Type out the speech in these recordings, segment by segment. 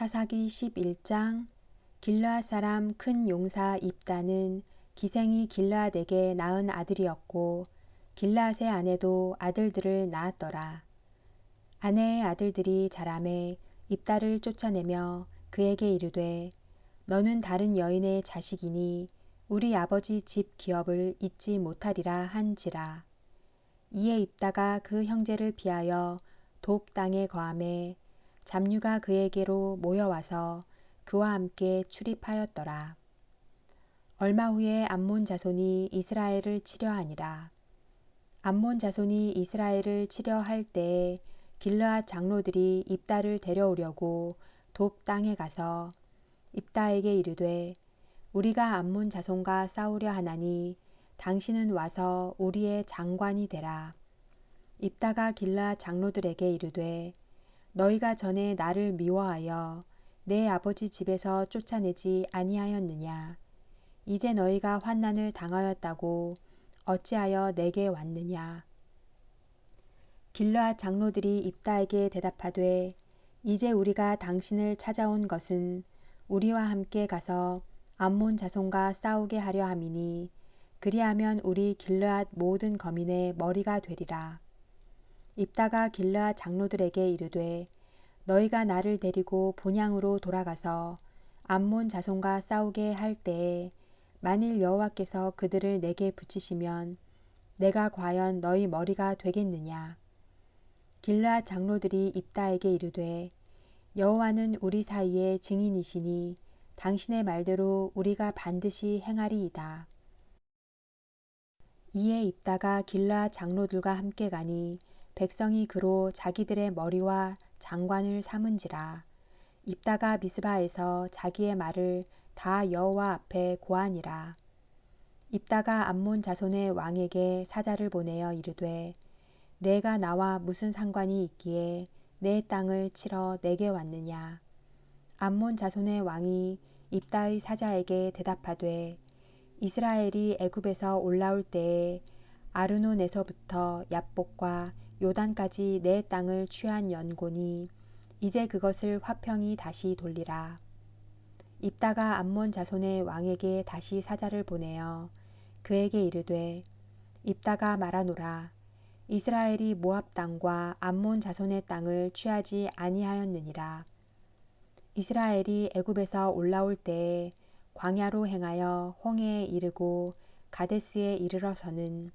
사사기 11장. 길르앗 사람 큰 용사 입다는 기생이 길르앗에게 낳은 아들이었고 길르앗의 아내도 아들들을 낳았더라. 아내의 아들들이 자라매 입다를 쫓아내며 그에게 이르되 너는 다른 여인의 자식이니 우리 아버지 집 기업을 잊지 못하리라 한지라. 이에 입다가 그 형제를 피하여 돕 땅에 거하매 잡류가 그에게로 모여와서 그와 함께 출입하였더라. 얼마 후에 암몬 자손이 이스라엘을 치려하니라. 암몬 자손이 이스라엘을 치려할 때에 길르앗 장로들이 입다를 데려오려고 돕 땅에 가서 입다에게 이르되 우리가 암몬 자손과 싸우려 하나니 당신은 와서 우리의 장관이 되라. 입다가 길르앗 장로들에게 이르되 너희가 전에 나를 미워하여 내 아버지 집에서 쫓아내지 아니하였느냐. 이제 너희가 환난을 당하였다고 어찌하여 내게 왔느냐. 길르앗 장로들이 입다에게 대답하되 이제 우리가 당신을 찾아온 것은 우리와 함께 가서 암몬 자손과 싸우게 하려 함이니 그리하면 우리 길르앗 모든 거민의 머리가 되리라. 입다가 길르앗 장로들에게 이르되 너희가 나를 데리고 본향으로 돌아가서 암몬 자손과 싸우게 할 때에 만일 여호와께서 그들을 내게 붙이시면 내가 과연 너희 머리가 되겠느냐. 길르앗 장로들이 입다에게 이르되 여호와는 우리 사이의 증인이시니 당신의 말대로 우리가 반드시 행하리이다. 이에 입다가 길르앗 장로들과 함께 가니 백성이 그로 자기들의 머리와 장관을 삼은지라. 입다가 미스바에서 자기의 말을 다 여호와 앞에 고하니라. 입다가 암몬 자손의 왕에게 사자를 보내어 이르되 내가 나와 무슨 상관이 있기에 내 땅을 치러 내게 왔느냐. 암몬 자손의 왕이 입다의 사자에게 대답하되 이스라엘이 애굽에서 올라올 때에 아르논에서부터 얍복과 요단까지 내 땅을 취한 연고니 이제 그것을 화평히 다시 돌리라. 입다가 암몬 자손의 왕에게 다시 사자를 보내어 그에게 이르되 입다가 말하노라. 이스라엘이 모압 땅과 암몬 자손의 땅을 취하지 아니하였느니라. 이스라엘이 애굽에서 올라올 때에 광야로 행하여 홍해에 이르고 가데스에 이르러서는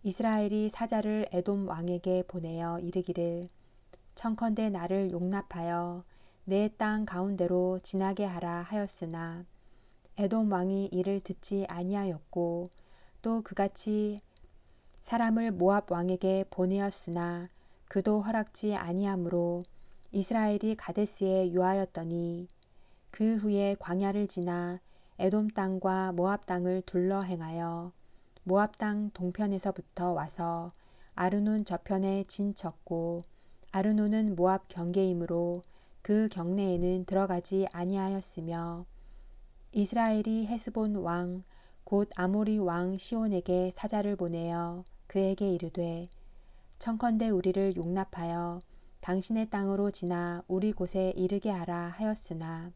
이스라엘이 사자를 에돔 왕에게 보내어 이르기를 청컨대 나를 용납하여 내 땅 가운데로 지나게 하라 하였으나 에돔 왕이 이를 듣지 아니하였고 또 그같이 사람을 모압 왕에게 보내었으나 그도 허락지 아니하므로 이스라엘이 가데스에 유하였더니 그 후에 광야를 지나 에돔 땅과 모압 땅을 둘러 행하여 모압 땅 동편에서부터 와서 아르논 저편에 진쳤고 아르논은 모압 경계이므로 그 경내에는 들어가지 아니하였으며 이스라엘이 헤스본 왕 곧 아모리 왕 시온에게 사자를 보내어 그에게 이르되 청컨대 우리를 용납하여 당신의 땅으로 지나 우리 곳에 이르게 하라 하였으나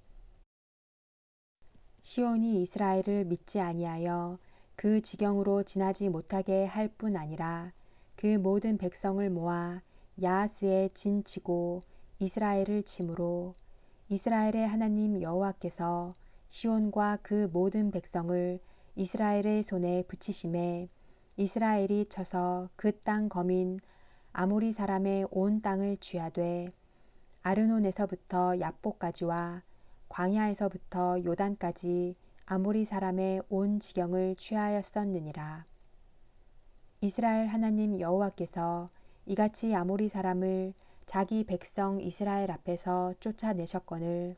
시온이 이스라엘을 믿지 아니하여 그 지경으로 지나지 못하게 할 뿐 아니라 그 모든 백성을 모아 야하스에 진치고 이스라엘을 치므로 이스라엘의 하나님 여호와께서 시온과 그 모든 백성을 이스라엘의 손에 붙이심에 이스라엘이 쳐서 그 땅 거민 아모리 사람의 온 땅을 취하되 아르논에서부터 얍복까지와 광야에서부터 요단까지 아모리 사람의 온 지경을 취하였었느니라. 이스라엘 하나님 여호와께서 이같이 아모리 사람을 자기 백성 이스라엘 앞에서 쫓아내셨거늘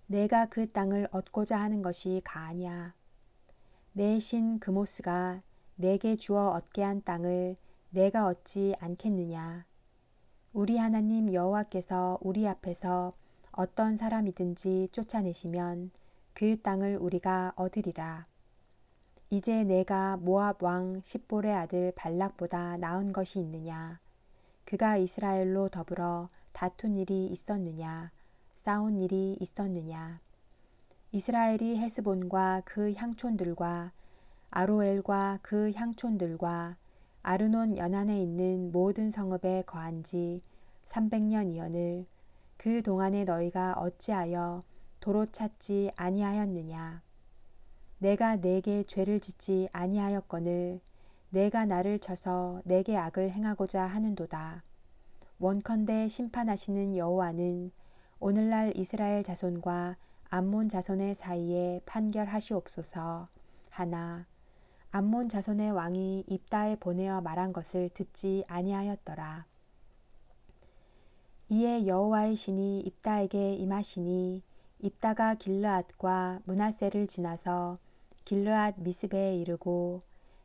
내가 그 땅을 얻고자 하는 것이 가하냐. 내 신 그모스가 내게 주어 얻게 한 땅을 내가 얻지 않겠느냐. 우리 하나님 여호와께서 우리 앞에서 어떤 사람이든지 쫓아내시면 그 땅을 우리가 얻으리라. 이제 내가 모압 왕 십볼의 아들 발락보다 나은 것이 있느냐. 그가 이스라엘로 더불어 다툰 일이 있었느냐. 싸운 일이 있었느냐. 이스라엘이 헤스본과 그 향촌들과 아로엘과 그 향촌들과 아르논 연안에 있는 모든 성읍에 거한 지 300년이언을 그 동안에 너희가 어찌하여 도로 찾지 아니하였느냐. 내가 내게 죄를 짓지 아니하였거늘 내가 나를 쳐서 내게 악을 행하고자 하는도다. 원컨대 심판하시는 여호와는 오늘날 이스라엘 자손과 암몬 자손의 사이에 판결하시옵소서. 하나 암몬 자손의 왕이 입다에 보내어 말한 것을 듣지 아니하였더라. 이에 여호와의 신이 입다에게 임하시니 입다가 길르앗과 므낫세를 지나서 길르앗 미스베에 이르고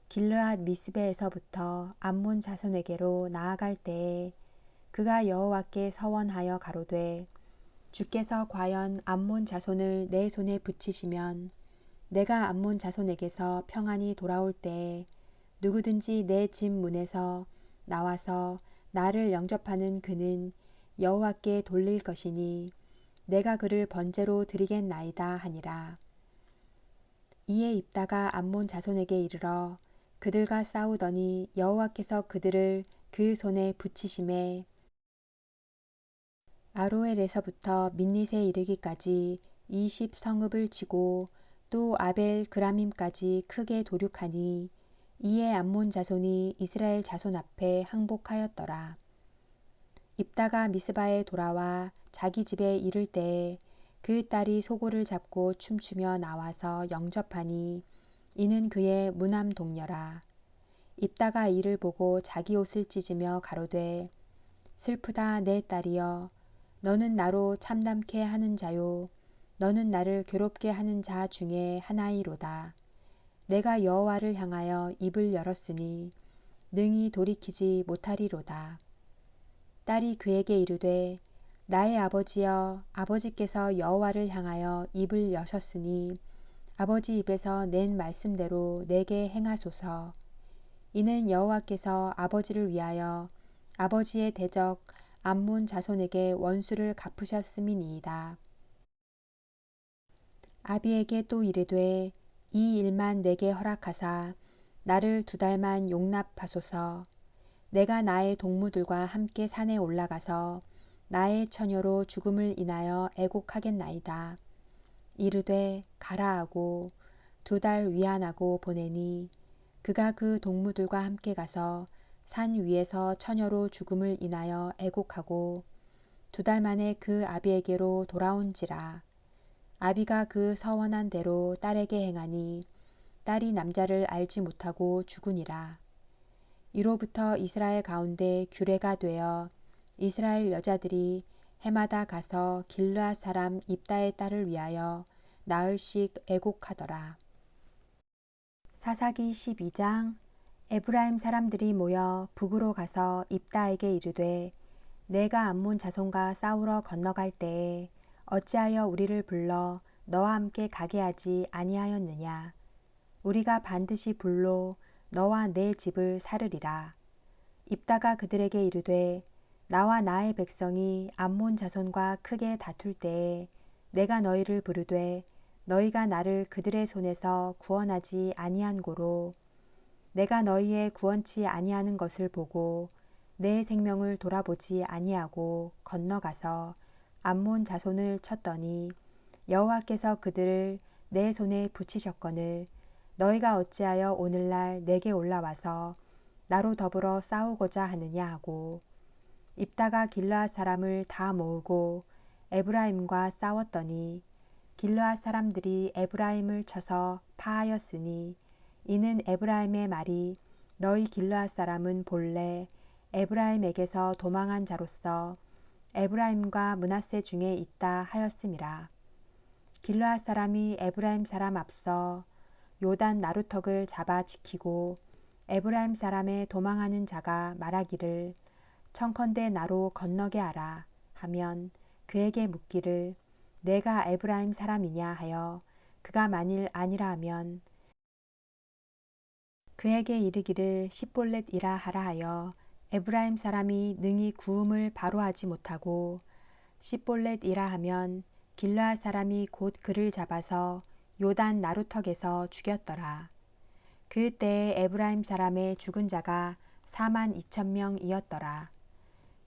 길르앗 미스베에서부터 암몬 자손에게로 나아갈 때에 그가 여호와께 서원하여 가로되 주께서 과연 암몬 자손을 내 손에 붙이시면 내가 암몬 자손에게서 평안히 돌아올 때에 누구든지 내 집 문에서 나와서 나를 영접하는 그는 여호와께 돌릴 것이니 내가 그를 번제로 드리겠나이다 하니라. 이에 입다가 암몬 자손에게 이르러 그들과 싸우더니 여호와께서 그들을 그 손에 붙이심에 아로엘에서부터 민닛에 이르기까지 20성읍을 치고 또 아벨 그라밈까지 크게 도륙하니 이에 암몬 자손이 이스라엘 자손 앞에 항복하였더라. 입다가 미스바에 돌아와 자기 집에 이를 때에 그 딸이 소고를 잡고 춤추며 나와서 영접하니 이는 그의 무남 동녀라. 입다가 이를 보고 자기 옷을 찢으며 가로되 슬프다 내 딸이여 너는 나로 참담케 하는 자요 너는 나를 괴롭게 하는 자 중에 하나이로다. 내가 여호와를 향하여 입을 열었으니 능히 돌이키지 못하리로다. 딸이 그에게 이르되 나의 아버지여 아버지께서 여호와를 향하여 입을 여셨으니 아버지 입에서 낸 말씀대로 내게 행하소서. 이는 여호와께서 아버지를 위하여 아버지의 대적 암몬 자손에게 원수를 갚으셨음이니이다. 아비에게 또 이르되 이 일만 내게 허락하사 나를 2달만 용납하소서. 내가 나의 동무들과 함께 산에 올라가서 나의 처녀로 죽음을 인하여 애곡하겠나이다. 이르되 가라 하고 2달 위안하고 보내니 그가 그 동무들과 함께 가서 산 위에서 처녀로 죽음을 인하여 애곡하고 2달 만에 그 아비에게로 돌아온지라. 아비가 그 서원한 대로 딸에게 행하니 딸이 남자를 알지 못하고 죽으니라. 이로부터 이스라엘 가운데 규례가 되어 이스라엘 여자들이 해마다 가서 길르앗 사람 입다의 딸을 위하여 나흘씩 애곡하더라. 사사기 12장. 에브라임 사람들이 모여 북으로 가서 입다에게 이르되 내가 암몬 자손과 싸우러 건너갈 때에 어찌하여 우리를 불러 너와 함께 가게 하지 아니하였느냐. 우리가 반드시 불로 너와 내 집을 사르리라. 입다가 그들에게 이르되 나와 나의 백성이 암몬 자손과 크게 다툴 때에 내가 너희를 부르되 너희가 나를 그들의 손에서 구원하지 아니한 고로 내가 너희의 구원치 아니하는 것을 보고 내 생명을 돌아보지 아니하고 건너가서 암몬 자손을 쳤더니 여호와께서 그들을 내 손에 붙이셨거늘 너희가 어찌하여 오늘날 내게 올라와서 나로 더불어 싸우고자 하느냐 하고 입다가 길르앗 사람을 다 모으고 에브라임과 싸웠더니 길르앗 사람들이 에브라임을 쳐서 파하였으니 이는 에브라임의 말이 너희 길르앗 사람은 본래 에브라임에게서 도망한 자로서 에브라임과 므낫세 중에 있다 하였음이라. 길르앗 사람이 에브라임 사람 앞서 요단 나루턱을 잡아 지키고 에브라임 사람의 도망하는 자가 말하기를 청컨대 나로 건너게 하라 하면 그에게 묻기를 내가 에브라임 사람이냐 하여 그가 만일 아니라 하면 그에게 이르기를 십볼렛이라 하라 하여 에브라임 사람이 능히 구음을 바로 하지 못하고 시볼렛이라 하면 길르앗 사람이 곧 그를 잡아서 요단 나루턱에서 죽였더라. 그때에 에브라임 사람의 죽은 자가 42,000명이었더라.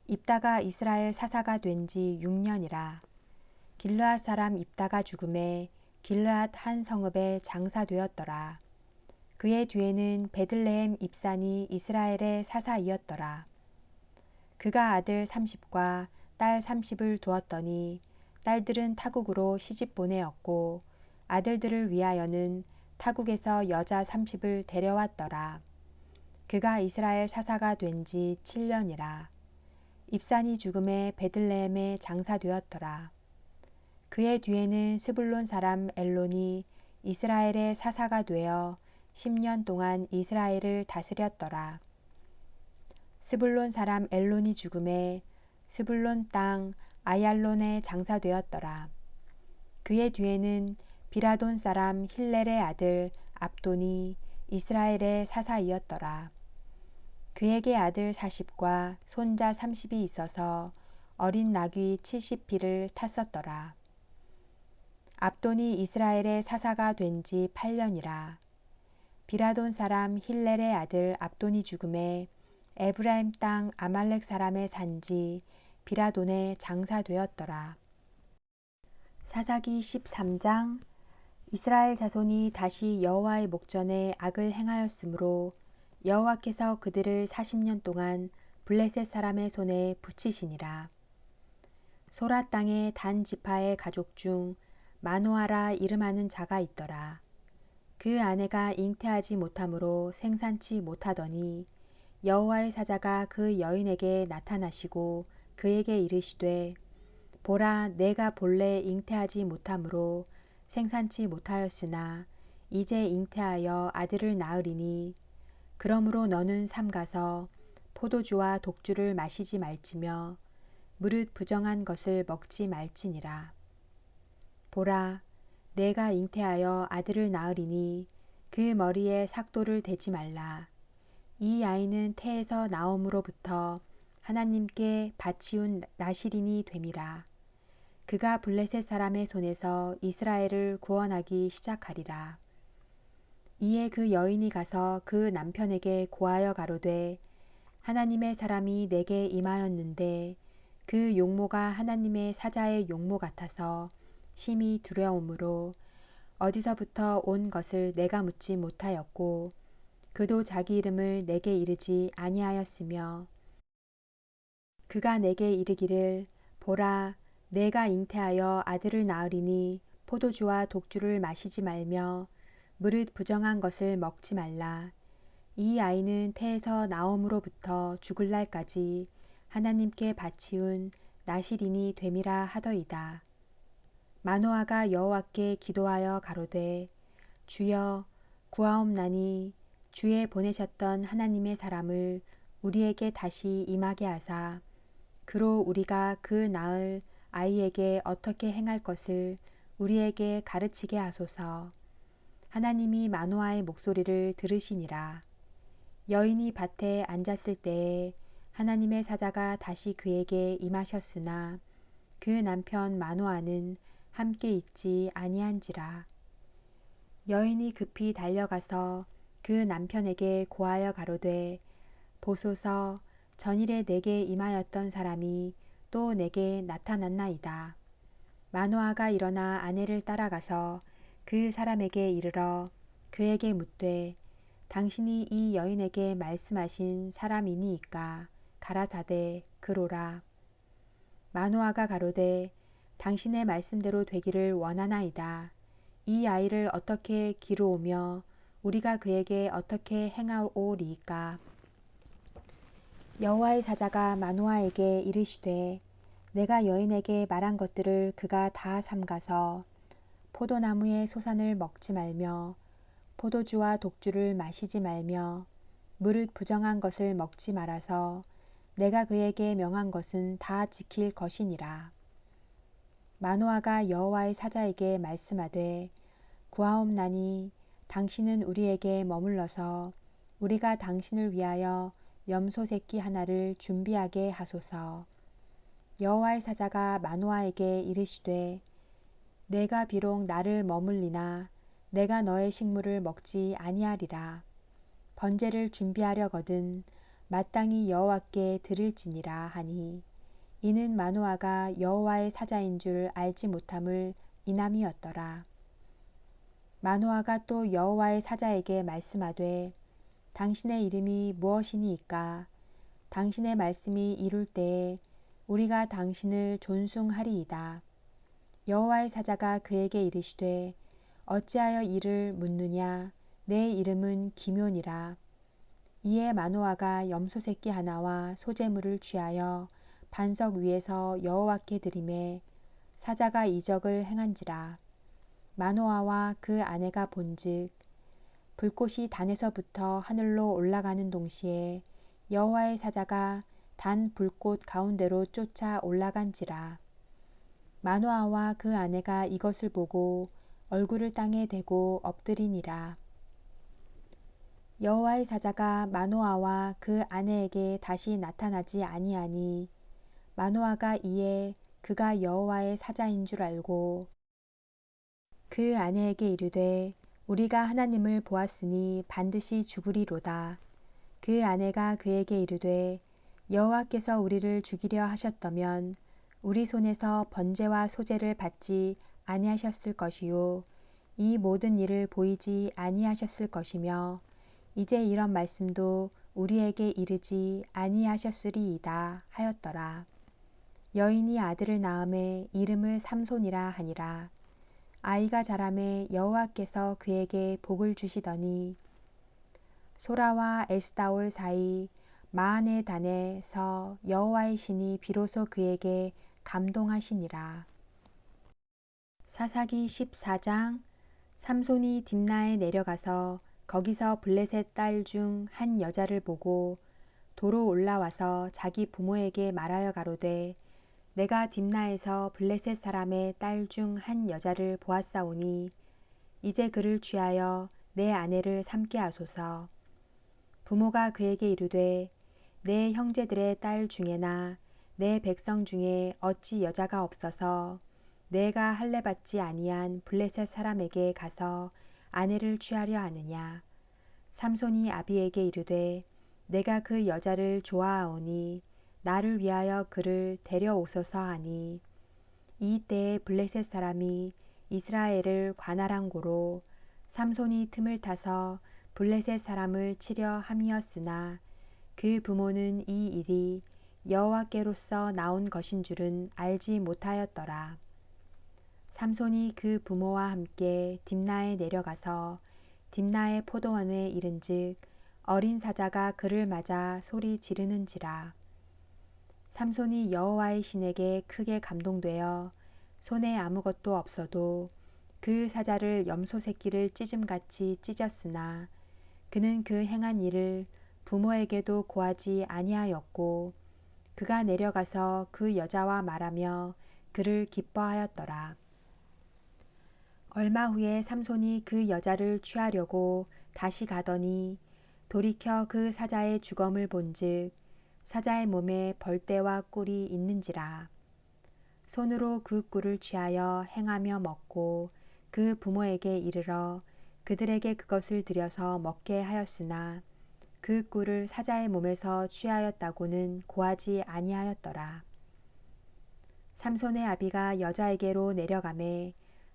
입다가 이스라엘 사사가 된 지 6년이라. 길르앗 사람 입다가 죽음에 길르앗 한 성읍에 장사되었더라. 그의 뒤에는 베들레헴 입산이 이스라엘의 사사이었더라. 그가 아들 30과 딸 30을 두었더니 딸들은 타국으로 시집 보내었고 아들들을 위하여는 타국에서 여자 30을 데려왔더라. 그가 이스라엘 사사가 된 지 7년이라. 입산이 죽음에 베들레헴에 장사되었더라. 그의 뒤에는 스불론 사람 엘론이 이스라엘의 사사가 되어 10년 동안 이스라엘을 다스렸더라. 스불론 사람 엘론이 죽음에 스불론 땅 아얄론에 장사되었더라. 그의 뒤에는 비라돈 사람 힐렐의 아들 압돈이 이스라엘의 사사이었더라. 그에게 아들 40과 손자 30이 있어서 어린 나귀 70匹를 탔었더라. 압돈이 이스라엘의 사사가 된 지 8년이라. 비라돈 사람 힐렐의 아들 압돈이 죽음에 에브라임 땅 아말렉 사람의 산지 비라돈에 장사되었더라. 사사기 13장. 이스라엘 자손이 다시 여호와의 목전에 악을 행하였으므로 여호와께서 그들을 40년 동안 블레셋 사람의 손에 붙이시니라. 소라 땅의 단 지파의 가족 중 마노아라 이름하는 자가 있더라. 그 아내가 잉태하지 못하므로 생산치 못하더니 여호와의 사자가 그 여인에게 나타나시고 그에게 이르시되 보라 내가 본래 잉태하지 못하므로 생산치 못하였으나 이제 잉태하여 아들을 낳으리니 그러므로 너는 삼가서 포도주와 독주를 마시지 말지며 무릇 부정한 것을 먹지 말지니라. 보라 내가 잉태하여 아들을 낳으리니 그 머리에 삭도를 대지 말라. 이 아이는 태에서 나옴으로부터 하나님께 바치운 나실인이 됨이라. 그가 블레셋 사람의 손에서 이스라엘을 구원하기 시작하리라. 이에 그 여인이 가서 그 남편에게 고하여 가로되 하나님의 사람이 내게 임하였는데 그 용모가 하나님의 사자의 용모 같아서 심히 두려우므로 어디서부터 온 것을 내가 묻지 못하였고 그도 자기 이름을 내게 이르지 아니하였으며 그가 내게 이르기를 보라 내가 잉태하여 아들을 낳으리니 포도주와 독주를 마시지 말며 무릇 부정한 것을 먹지 말라. 이 아이는 태에서 나옴으로부터 죽을 날까지 하나님께 바치운 나실인이 됨이라 하더이다. 마노아가 여호와께 기도하여 가로되 주여 구하옵나니 주에 보내셨던 하나님의 사람을 우리에게 다시 임하게 하사 그로 우리가 그 낳을 아이에게 어떻게 행할 것을 우리에게 가르치게 하소서. 하나님이 마노아의 목소리를 들으시니라. 여인이 밭에 앉았을 때에 하나님의 사자가 다시 그에게 임하셨으나 그 남편 마노아는 함께 있지 아니한지라. 여인이 급히 달려가서 그 남편에게 고하여 가로되 보소서 전일에 내게 임하였던 사람이 또 내게 나타났나이다. 마노아가 일어나 아내를 따라가서 그 사람에게 이르러 그에게 묻되 당신이 이 여인에게 말씀하신 사람이니이까 가라사대 그로라. 마노아가 가로되 당신의 말씀대로 되기를 원하나이다. 이 아이를 어떻게 기르오며 우리가 그에게 어떻게 행하오리이까. 여호와의 사자가 마노아에게 이르시되 내가 여인에게 말한 것들을 그가 다 삼가서 포도나무의 소산을 먹지 말며 포도주와 독주를 마시지 말며 무릇 부정한 것을 먹지 말아서 내가 그에게 명한 것은 다 지킬 것이니라. 마노아가 여호와의 사자에게 말씀하되 구하옵나니 당신은 우리에게 머물러서 우리가 당신을 위하여 염소 새끼 하나를 준비하게 하소서. 여호와의 사자가 마노아에게 이르시되 내가 비록 나를 머물리나 내가 너의 식물을 먹지 아니하리라. 번제를 준비하려거든 마땅히 여호와께 드릴지니라 하니 이는 마노아가 여호와의 사자인 줄 알지 못함을 인함이었더라. 마노아가 또 여호와의 사자에게 말씀하되 당신의 이름이 무엇이니이까? 당신의 말씀이 이룰 때에 우리가 당신을 존숭하리이다. 여호와의 사자가 그에게 이르시되 어찌하여 이를 묻느냐? 내 이름은 기묘니라. 이에 마노아가 염소 새끼 하나와 소제물을 취하여 반석 위에서 여호와께 드리매 사자가 이적을 행한지라. 마노아와 그 아내가 본즉 불꽃이 단에서부터 하늘로 올라가는 동시에 여호와의 사자가 단 불꽃 가운데로 쫓아 올라간지라. 마노아와 그 아내가 이것을 보고 얼굴을 땅에 대고 엎드리니라. 여호와의 사자가 마노아와 그 아내에게 다시 나타나지 아니하니 마노아가 이에 그가 여호와의 사자인 줄 알고 그 아내에게 이르되 우리가 하나님을 보았으니 반드시 죽으리로다. 그 아내가 그에게 이르되 여호와께서 우리를 죽이려 하셨다면 우리 손에서 번제와 소제를 받지 아니하셨을 것이요 이 모든 일을 보이지 아니하셨을 것이며 이제 이런 말씀도 우리에게 이르지 아니하셨으리이다 하였더라. 여인이 아들을 낳음에 이름을 삼손이라 하니라. 아이가 자라매 여호와께서 그에게 복을 주시더니 소라와 에스다올 사이 마하네 단에서 여호와의 신이 비로소 그에게 감동하시니라. 사사기 14장. 삼손이 딥나에 내려가서 거기서 블레셋 딸 중 한 여자를 보고 도로 올라와서 자기 부모에게 말하여 가로되 내가 딥나에서 블레셋 사람의 딸 중 한 여자를 보았사오니 이제 그를 취하여 내 아내를 삼게 하소서. 부모가 그에게 이르되 내 형제들의 딸 중에나 내 백성 중에 어찌 여자가 없어서 내가 할례 받지 아니한 블레셋 사람에게 가서 아내를 취하려 하느냐. 삼손이 아비에게 이르되 내가 그 여자를 좋아하오니 나를 위하여 그를 데려오소서 하니 이 때에 블레셋 사람이 이스라엘을 관할한 고로 삼손이 틈을 타서 블레셋 사람을 치려 함이었으나 그 부모는 이 일이 여호와께로서 나온 것인 줄은 알지 못하였더라. 삼손이 그 부모와 함께 딥나에 내려가서 딥나의 포도원에 이른즉 어린 사자가 그를 맞아 소리 지르는지라. 삼손이 여호와의 신에게 크게 감동되어 손에 아무것도 없어도 그 사자를 염소 새끼를 찢음같이 찢었으나 그는 그 행한 일을 부모에게도 고하지 아니하였고 그가 내려가서 그 여자와 말하며 그를 기뻐하였더라. 얼마 후에 삼손이 그 여자를 취하려고 다시 가더니 돌이켜 그 사자의 주검을 본즉 사자의 몸에 벌떼와 꿀이 있는지라. 손으로 그 꿀을 취하여 행하며 먹고 그 부모에게 이르러 그들에게 그것을 들여서 먹게 하였으나 그 꿀을 사자의 몸에서 취하였다고는 고하지 아니하였더라. 삼손의 아비가 여자에게로 내려가매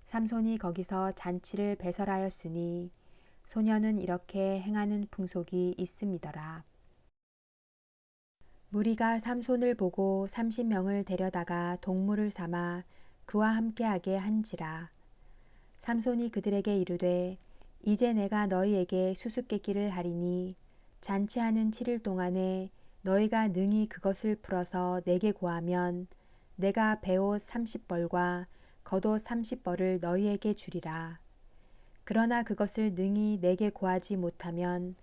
삼손이 거기서 잔치를 배설하였으니 소녀는 이렇게 행하는 풍속이 있음이더라. 무리가 삼손을 보고 30명을 데려다가 동물을 삼아 그와 함께하게 한지라. 삼손이 그들에게 이르되 이제 내가 너희에게 수수께끼를 하리니 잔치하는 7일 동안에 너희가 능히 그것을 풀어서 내게 고하면 내가 베옷 30벌과 겉옷 30벌을 너희에게 주리라. 그러나 그것을 능히 내게 고하지 못하면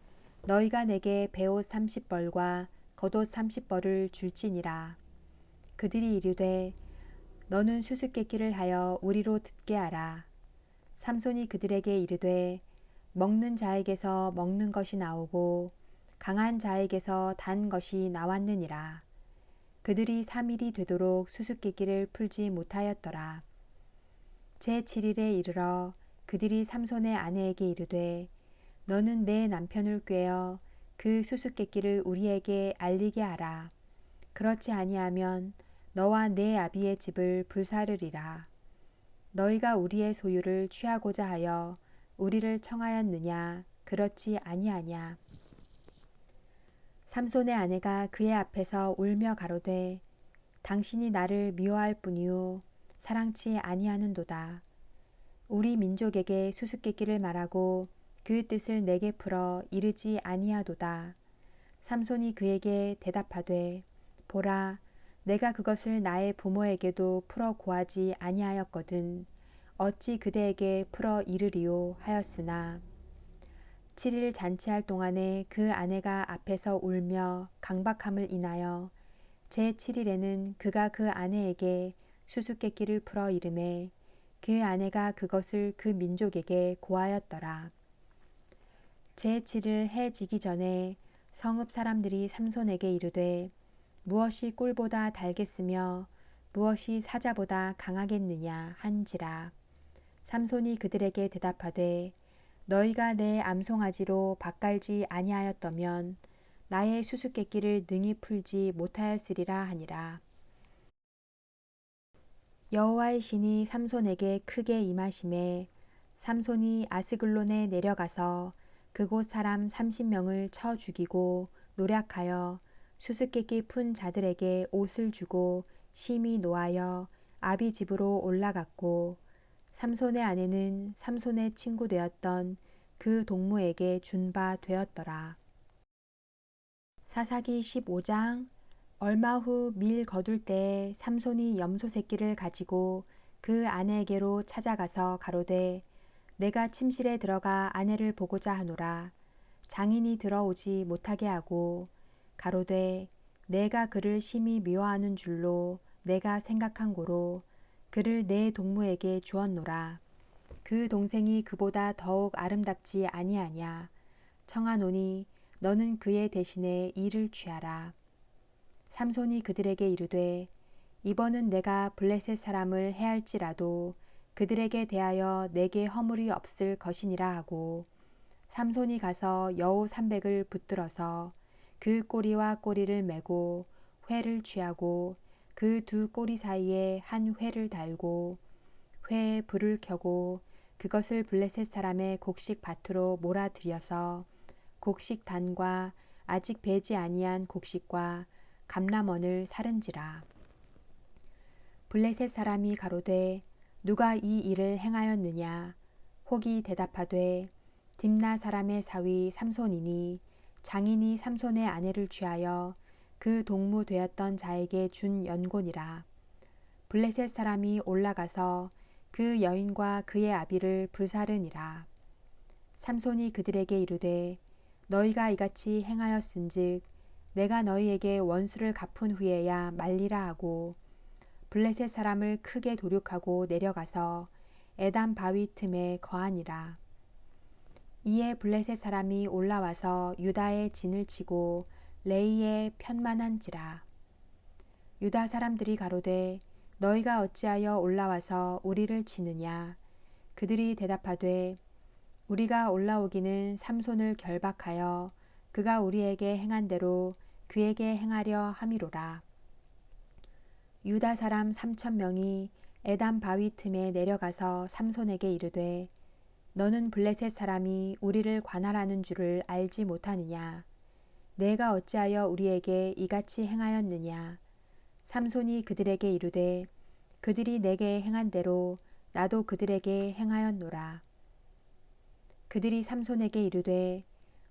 너희가 내게 베옷 30벌과 겉옷 30벌을 줄지니라. 그들이 이르되 너는 수수께끼를 하여 우리로 듣게 하라. 삼손이 그들에게 이르되 먹는 자에게서 먹는 것이 나오고 강한 자에게서 단 것이 나왔느니라. 그들이 3일이 되도록 수수께끼를 풀지 못하였더라. 제7일에 이르러 그들이 삼손의 아내에게 이르되 너는 내 남편을 꾀어 그 수수께끼를 우리에게 알리게 하라. 그렇지 아니하면 너와 내 아비의 집을 불사르리라. 너희가 우리의 소유를 취하고자 하여 우리를 청하였느냐 그렇지 아니하냐. 삼손의 아내가 그의 앞에서 울며 가로되 당신이 나를 미워할 뿐이요 사랑치 아니하는도다. 우리 민족에게 수수께끼를 말하고 그 뜻을 내게 풀어 이르지 아니하도다. 삼손이 그에게 대답하되 보라 내가 그것을 나의 부모에게도 풀어 고하지 아니하였거든 어찌 그대에게 풀어 이르리요 하였으나 7일 잔치할 동안에 그 아내가 앞에서 울며 강박함을 인하여 제7일에는 그가 그 아내에게 수수께끼를 풀어 이르매 그 아내가 그것을 그 민족에게 고하였더라. 제7일 해 지기 전에 성읍 사람들이 삼손에게 이르되 무엇이 꿀보다 달겠으며 무엇이 사자보다 강하겠느냐 한지라. 삼손이 그들에게 대답하되 너희가 내 암송아지로 밭갈지 아니하였더면 나의 수수께끼를 능히 풀지 못하였으리라 하니라. 여호와의 신이 삼손에게 크게 임하심에 삼손이 아스글론에 내려가서 그곳 사람 30명을 쳐 죽이고 노략하여 수수께끼 푼 자들에게 옷을 주고 심히 노하여 아비 집으로 올라갔고 삼손의 아내는 삼손의 친구 되었던 그 동무에게 준 바 되었더라. 사사기 15장. 얼마 후 밀 거둘 때에 삼손이 염소 새끼를 가지고 그 아내에게로 찾아가서 가로되 내가 침실에 들어가 아내를 보고자 하노라. 장인이 들어오지 못하게 하고 가로되 내가 그를 심히 미워하는 줄로 내가 생각한 고로 그를 내 동무에게 주었노라. 그 동생이 그보다 더욱 아름답지 아니하냐. 청하노니 너는 그의 대신에 이를 취하라. 삼손이 그들에게 이르되 이번은 내가 블레셋 사람을 해할지라도 그들에게 대하여 내게 허물이 없을 것이니라 하고 삼손이 가서 여우 300을 붙들어서 그 꼬리와 꼬리를 메고 회를 취하고 그 두 꼬리 사이에 한 회를 달고 회에 불을 켜고 그것을 블레셋 사람의 곡식 밭으로 몰아들여서 곡식 단과 아직 배지 아니한 곡식과 감람원을 사른지라. 블레셋 사람이 가로되 누가 이 일을 행하였느냐. 혹이 대답하되 딥나 사람의 사위 삼손이니 장인이 삼손의 아내를 취하여 그 동무 되었던 자에게 준 연고니라. 블레셋 사람이 올라가서 그 여인과 그의 아비를 불사르니라. 삼손이 그들에게 이르되 너희가 이같이 행하였은즉 내가 너희에게 원수를 갚은 후에야 말리라 하고 블레셋 사람을 크게 도륙하고 내려가서 에담 바위 틈에 거하니라. 이에 블레셋 사람이 올라와서 유다의 진을 치고 레이에 편만한지라. 유다 사람들이 가로되 너희가 어찌하여 올라와서 우리를 치느냐. 그들이 대답하되 우리가 올라오기는 삼손을 결박하여 그가 우리에게 행한 대로 그에게 행하려 함이로라. 유다 사람 3,000명이 에담 바위 틈에 내려가서 삼손에게 이르되 너는 블레셋 사람이 우리를 관할하는 줄을 알지 못하느냐. 내가 어찌하여 우리에게 이같이 행하였느냐. 삼손이 그들에게 이르되 그들이 내게 행한 대로 나도 그들에게 행하였노라. 그들이 삼손에게 이르되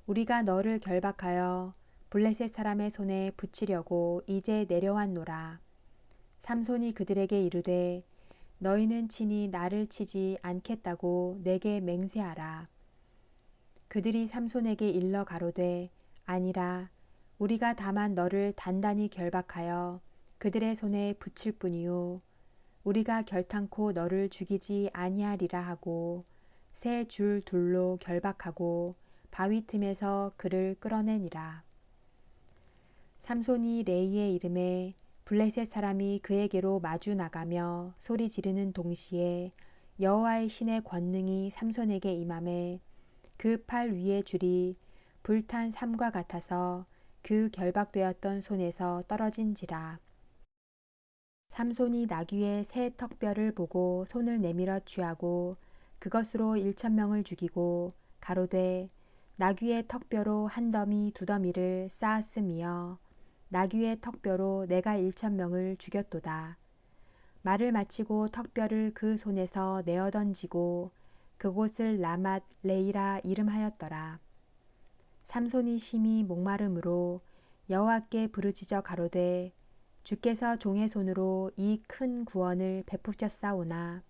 우리가 너를 결박하여 블레셋 사람의 손에 붙이려고 이제 내려왔노라. 삼손이 그들에게 이르되 너희는 친히 나를 치지 않겠다고 내게 맹세하라. 그들이 삼손에게 일러 가로되 아니라 우리가 다만 너를 단단히 결박하여 그들의 손에 붙일 뿐이요 우리가 결탄코 너를 죽이지 아니하리라 하고 새 줄 둘로 결박하고 바위 틈에서 그를 끌어내니라. 삼손이 레이의 이름에 블레셋 사람이 그에게로 마주 나가며 소리 지르는 동시에 여호와의 신의 권능이 삼손에게 임하매 그 팔 위의 줄이 불탄 삼과 같아서 그 결박되었던 손에서 떨어진지라. 삼손이 나귀의 새 턱뼈를 보고 손을 내밀어 취하고 그것으로 1,000명을 죽이고 가로되 나귀의 턱뼈로 한 더미 두 더미를 쌓았음이여 나귀의 턱뼈로 내가 1,000명을 죽였도다. 말을 마치고 턱뼈를 그 손에서 내어 던지고 그곳을 라맛 레이라 이름하였더라. 삼손이 심히 목마름으로 여호와께 부르짖어 가로되 주께서 종의 손으로 이 큰 구원을 베푸셨사오나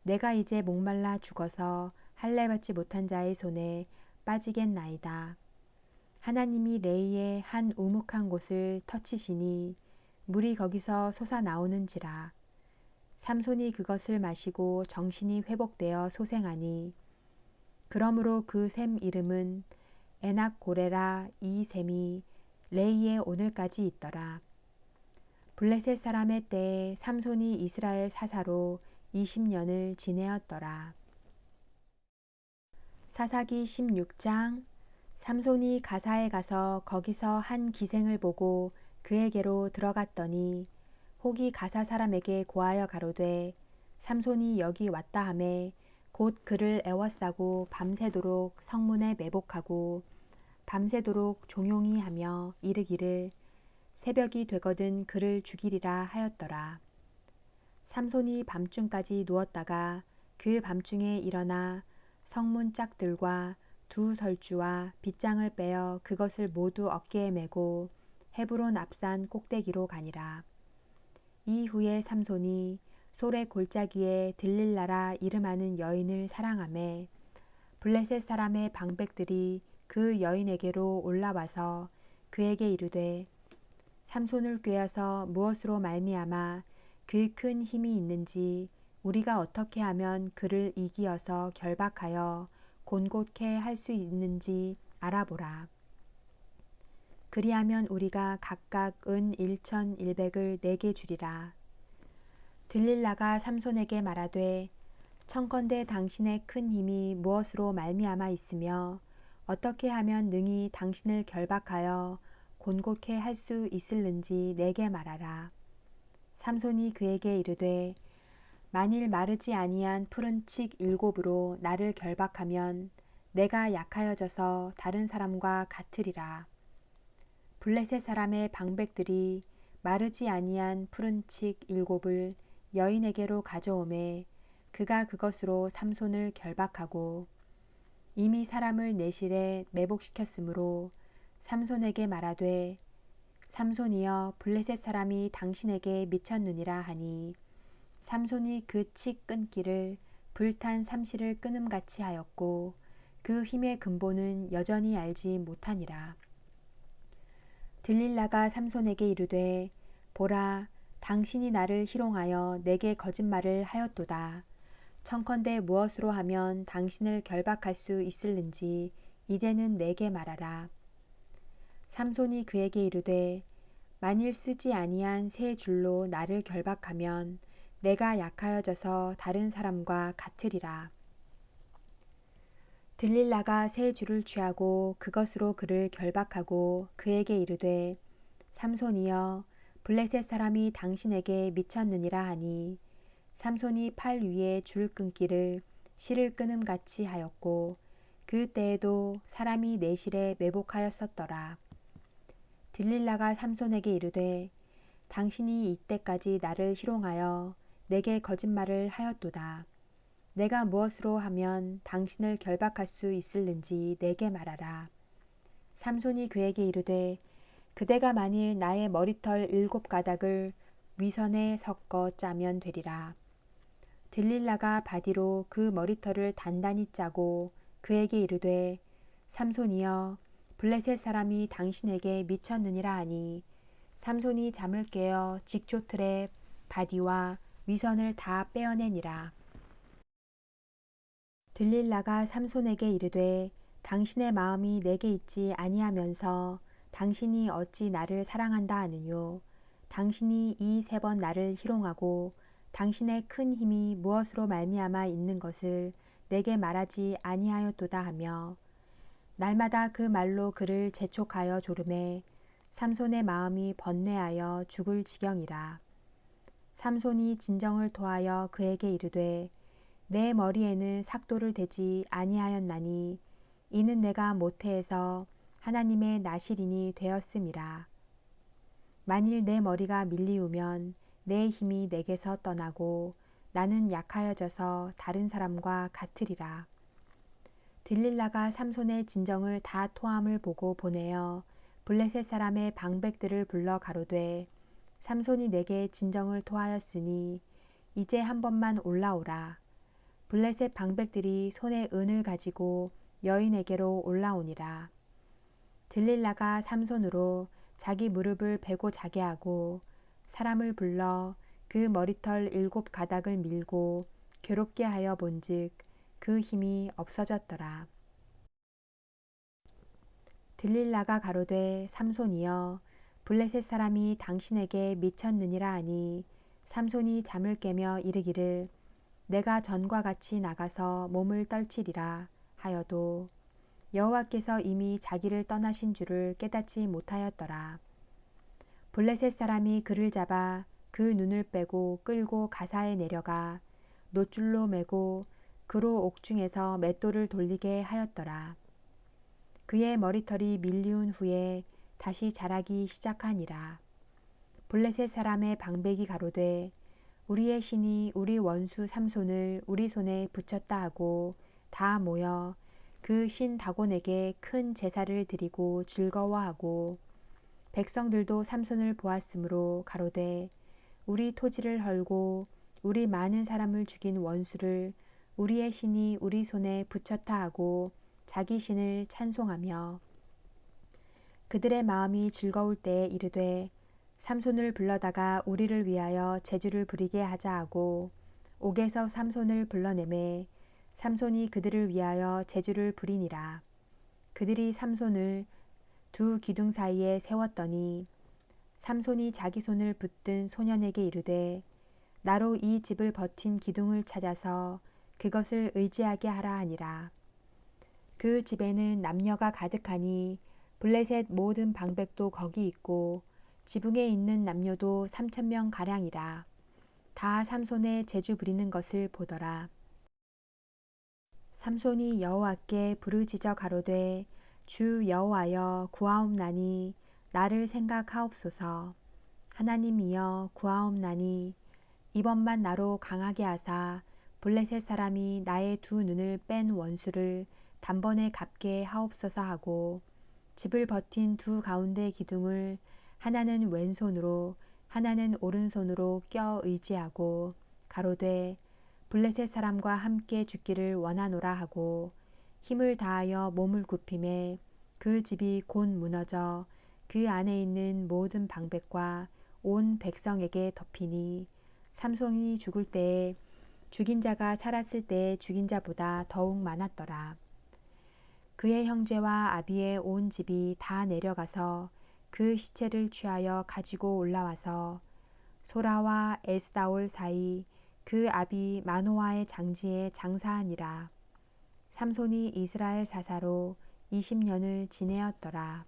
내가 이제 목말라 죽어서 할례 받지 못한 자의 손에 빠지겠나이다. 하나님이 레이의 한 우묵한 곳을 터치시니 물이 거기서 솟아나오는지라. 삼손이 그것을 마시고 정신이 회복되어 소생하니 그러므로 그 샘 이름은 에낙고레라. 이 샘이 레이에 오늘까지 있더라. 블레셋 사람의 때에 삼손이 이스라엘 사사로 20년을 지내었더라. 사사기 16장. 삼손이 가사에 가서 거기서 한 기생을 보고 그에게로 들어갔더니 혹이 가사 사람에게 고하여 가로되 삼손이 여기 왔다 하매 곧 그를 애워싸고 밤새도록 성문에 매복하고 밤새도록 종용이 하며 이르기를 새벽이 되거든 그를 죽이리라 하였더라. 삼손이 밤중까지 누웠다가 그 밤중에 일어나 성문 짝들과 두 설주와 빗장을 빼어 그것을 모두 어깨에 메고 헤브론 앞산 꼭대기로 가니라. 이후에 삼손이 솔의 골짜기에 들릴라라 이름하는 여인을 사랑하매 블레셋 사람의 방백들이 그 여인에게로 올라와서 그에게 이르되 삼손을 꾀어서 무엇으로 말미암아 그 큰 힘이 있는지 우리가 어떻게 하면 그를 이기어서 결박하여 곤곳케 할 수 있는지 알아보라. 그리하면 우리가 각각 은 1,100을 내게 주리라. 들릴라가 삼손에게 말하되 청컨대 당신의 큰 힘이 무엇으로 말미암아 있으며 어떻게 하면 능히 당신을 결박하여 곤곳케 할 수 있을는지 내게 말하라. 삼손이 그에게 이르되 만일 마르지 아니한 푸른 칡 7으로 나를 결박하면 내가 약하여져서 다른 사람과 같으리라. 블레셋 사람의 방백들이 마르지 아니한 푸른 칡 7을 여인에게로 가져오매 그가 그것으로 삼손을 결박하고 이미 사람을 내실에 매복시켰으므로 삼손에게 말하되 삼손이여 블레셋 사람이 당신에게 미쳤느니라 하니 삼손이 그 칡 끊기를 불탄 삼시를 끊음같이 하였고 그 힘의 근본은 여전히 알지 못하니라. 들릴라가 삼손에게 이르되 보라 당신이 나를 희롱하여 내게 거짓말을 하였도다. 청컨대 무엇으로 하면 당신을 결박할 수 있을는지 이제는 내게 말하라. 삼손이 그에게 이르되 만일 쓰지 아니한 새 줄로 나를 결박하면 내가 약하여져서 다른 사람과 같으리라. 들릴라가 새 줄을 취하고 그것으로 그를 결박하고 그에게 이르되 삼손이여 블레셋 사람이 당신에게 미쳤느니라 하니 삼손이 팔 위에 줄 끊기를 실을 끊음같이 하였고 그 때에도 사람이 내실에 매복하였었더라. 들릴라가 삼손에게 이르되 당신이 이때까지 나를 희롱하여 내게 거짓말을 하였도다. 내가 무엇으로 하면 당신을 결박할 수 있을는지 내게 말하라. 삼손이 그에게 이르되 그대가 만일 나의 머리털 7가닥을 위선에 섞어 짜면 되리라. 들릴라가 바디로 그 머리털을 단단히 짜고 그에게 이르되 삼손이여 블레셋 사람이 당신에게 미쳤느니라 하니 삼손이 잠을 깨어 직조틀에 바디와 위선을 다 빼어내니라. 들릴라가 삼손에게 이르되 당신의 마음이 내게 있지 아니하면서 당신이 어찌 나를 사랑한다 하느뇨. 당신이 이 3번 나를 희롱하고 당신의 큰 힘이 무엇으로 말미암아 있는 것을 내게 말하지 아니하였도다 하며 날마다 그 말로 그를 재촉하여 조르매 삼손의 마음이 번뇌하여 죽을 지경이라. 삼손이 진정을 토하여 그에게 이르되 내 머리에는 삭도를 대지 아니하였나니 이는 내가 모태에서 하나님의 나실인이 되었음이라. 만일 내 머리가 밀리우면 내 힘이 내게서 떠나고 나는 약하여져서 다른 사람과 같으리라. 들릴라가 삼손의 진정을 다 토함을 보고 보내어 블레셋 사람의 방백들을 불러 가로되 삼손이 내게 진정을 토하였으니 이제 한 번만 올라오라. 블레셋 방백들이 손에 은을 가지고 여인에게로 올라오니라. 들릴라가 삼손으로 자기 무릎을 베고 자게 하고 사람을 불러 그 머리털 7가닥을 밀고 괴롭게 하여 본즉 그 힘이 없어졌더라. 들릴라가 가로되 삼손이여 블레셋 사람이 당신에게 미쳤느니라 하니 삼손이 잠을 깨며 이르기를 내가 전과 같이 나가서 몸을 떨치리라 하여도 여호와께서 이미 자기를 떠나신 줄을 깨닫지 못하였더라. 블레셋 사람이 그를 잡아 그 눈을 빼고 끌고 가사에 내려가 놋줄로 매고 그로 옥중에서 맷돌을 돌리게 하였더라. 그의 머리털이 밀리운 후에 다시 자라기 시작하니라. 블레셋 사람의 방백이 가로되 우리의 신이 우리 원수 삼손을 우리 손에 붙였다 하고 다 모여 그 신 다곤에게 큰 제사를 드리고 즐거워하고 백성들도 삼손을 보았으므로 가로되 우리 토지를 헐고 우리 많은 사람을 죽인 원수를 우리의 신이 우리 손에 붙였다 하고 자기 신을 찬송하며 그들의 마음이 즐거울 때에 이르되 삼손을 불러다가 우리를 위하여 제주를 부리게 하자 하고 옥에서 삼손을 불러내매 삼손이 그들을 위하여 제주를 부리니라. 그들이 삼손을 두 기둥 사이에 세웠더니 삼손이 자기 손을 붙든 소년에게 이르되 나로 이 집을 버틴 기둥을 찾아서 그것을 의지하게 하라 하니라. 그 집에는 남녀가 가득하니 블레셋 모든 방백도 거기 있고 지붕에 있는 남녀도 3,000명 가량이라. 다 삼손의 제주 부리는 것을 보더라. 삼손이 여호와께 부르짖어 가로되 주 여호와여 구하옵나니 나를 생각하옵소서. 하나님이여 구하옵나니 이번만 나로 강하게 하사 블레셋 사람이 나의 두 눈을 뺀 원수를 단번에 갚게 하옵소서 하고 집을 버틴 두 가운데 기둥을 하나는 왼손으로 하나는 오른손으로 껴 의지하고 가로되 블레셋 사람과 함께 죽기를 원하노라 하고 힘을 다하여 몸을 굽힘에 그 집이 곧 무너져 그 안에 있는 모든 방백과 온 백성에게 덮이니 삼손이 죽을 때에 죽인 자가 살았을 때에 죽인 자보다 더욱 많았더라. 그의 형제와 아비의 온 집이 다 내려가서 그 시체를 취하여 가지고 올라와서 소라와 에스다올 사이 그 아비 마노아의 장지에 장사하니라. 삼손이 이스라엘 사사로 20년을 지내었더라.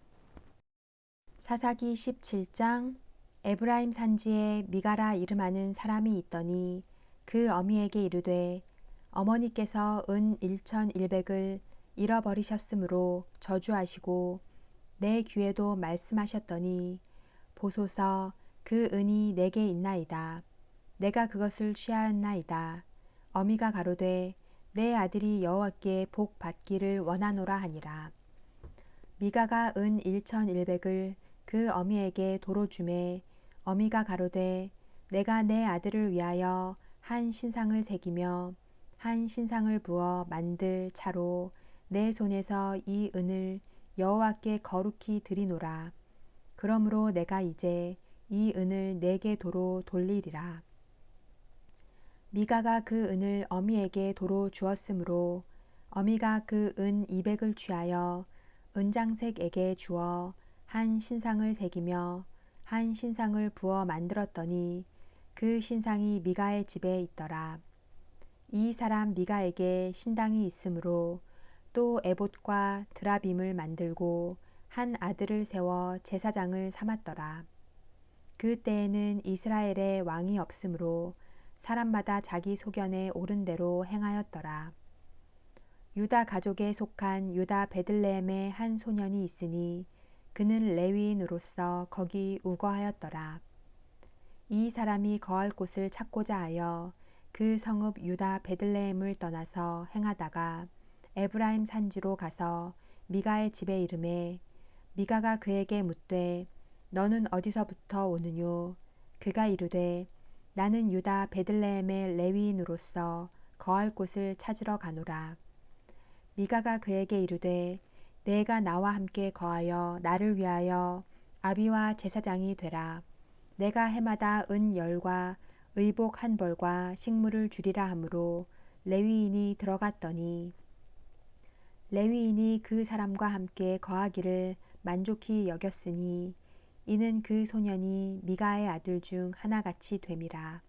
사사기 17장. 에브라임 산지에 미가라 이름하는 사람이 있더니 그 어미에게 이르되 어머니께서 은 1,100을 잃어버리셨으므로 저주하시고 내 귀에도 말씀하셨더니 보소서 그 은이 내게 있나이다. 내가 그것을 취하였나이다. 어미가 가로되 내 아들이 여호와께 복 받기를 원하노라 하니라. 미가가 은 1,100을 그 어미에게 도로 주매 어미가 가로되 내가 내 아들을 위하여 한 신상을 새기며 한 신상을 부어 만들 차로 내 손에서 이 은을 여호와께 거룩히 드리노라. 그러므로 내가 이제 이 은을 내게 도로 돌리리라. 미가가 그 은을 어미에게 도로 주었으므로 어미가 그 은 200을 취하여 은장색에게 주어 한 신상을 새기며 한 신상을 부어 만들었더니 그 신상이 미가의 집에 있더라. 이 사람 미가에게 신당이 있으므로 또 에봇과 드라빔을 만들고 한 아들을 세워 제사장을 삼았더라. 그 때에는 이스라엘에 왕이 없으므로 사람마다 자기 소견에 옳은 대로 행하였더라. 유다 가족에 속한 유다 베들레헴에 한 소년이 있으니 그는 레위인으로서 거기 우거하였더라. 이 사람이 거할 곳을 찾고자 하여 그 성읍 유다 베들레헴을 떠나서 행하다가 에브라임 산지로 가서 미가의 집에 이르매 미가가 그에게 묻되 너는 어디서부터 오느뇨? 그가 이르되 나는 유다 베들레헴의 레위인으로서 거할 곳을 찾으러 가노라. 미가가 그에게 이르되 내가 나와 함께 거하여 나를 위하여 아비와 제사장이 되라. 내가 해마다 은 10과 의복 1벌과 식물을 주리라 하므로 레위인이 들어갔더니 레위인이 그 사람과 함께 거하기를 만족히 여겼으니 이는 그 소년이 미가의 아들 중 하나같이 됨이라.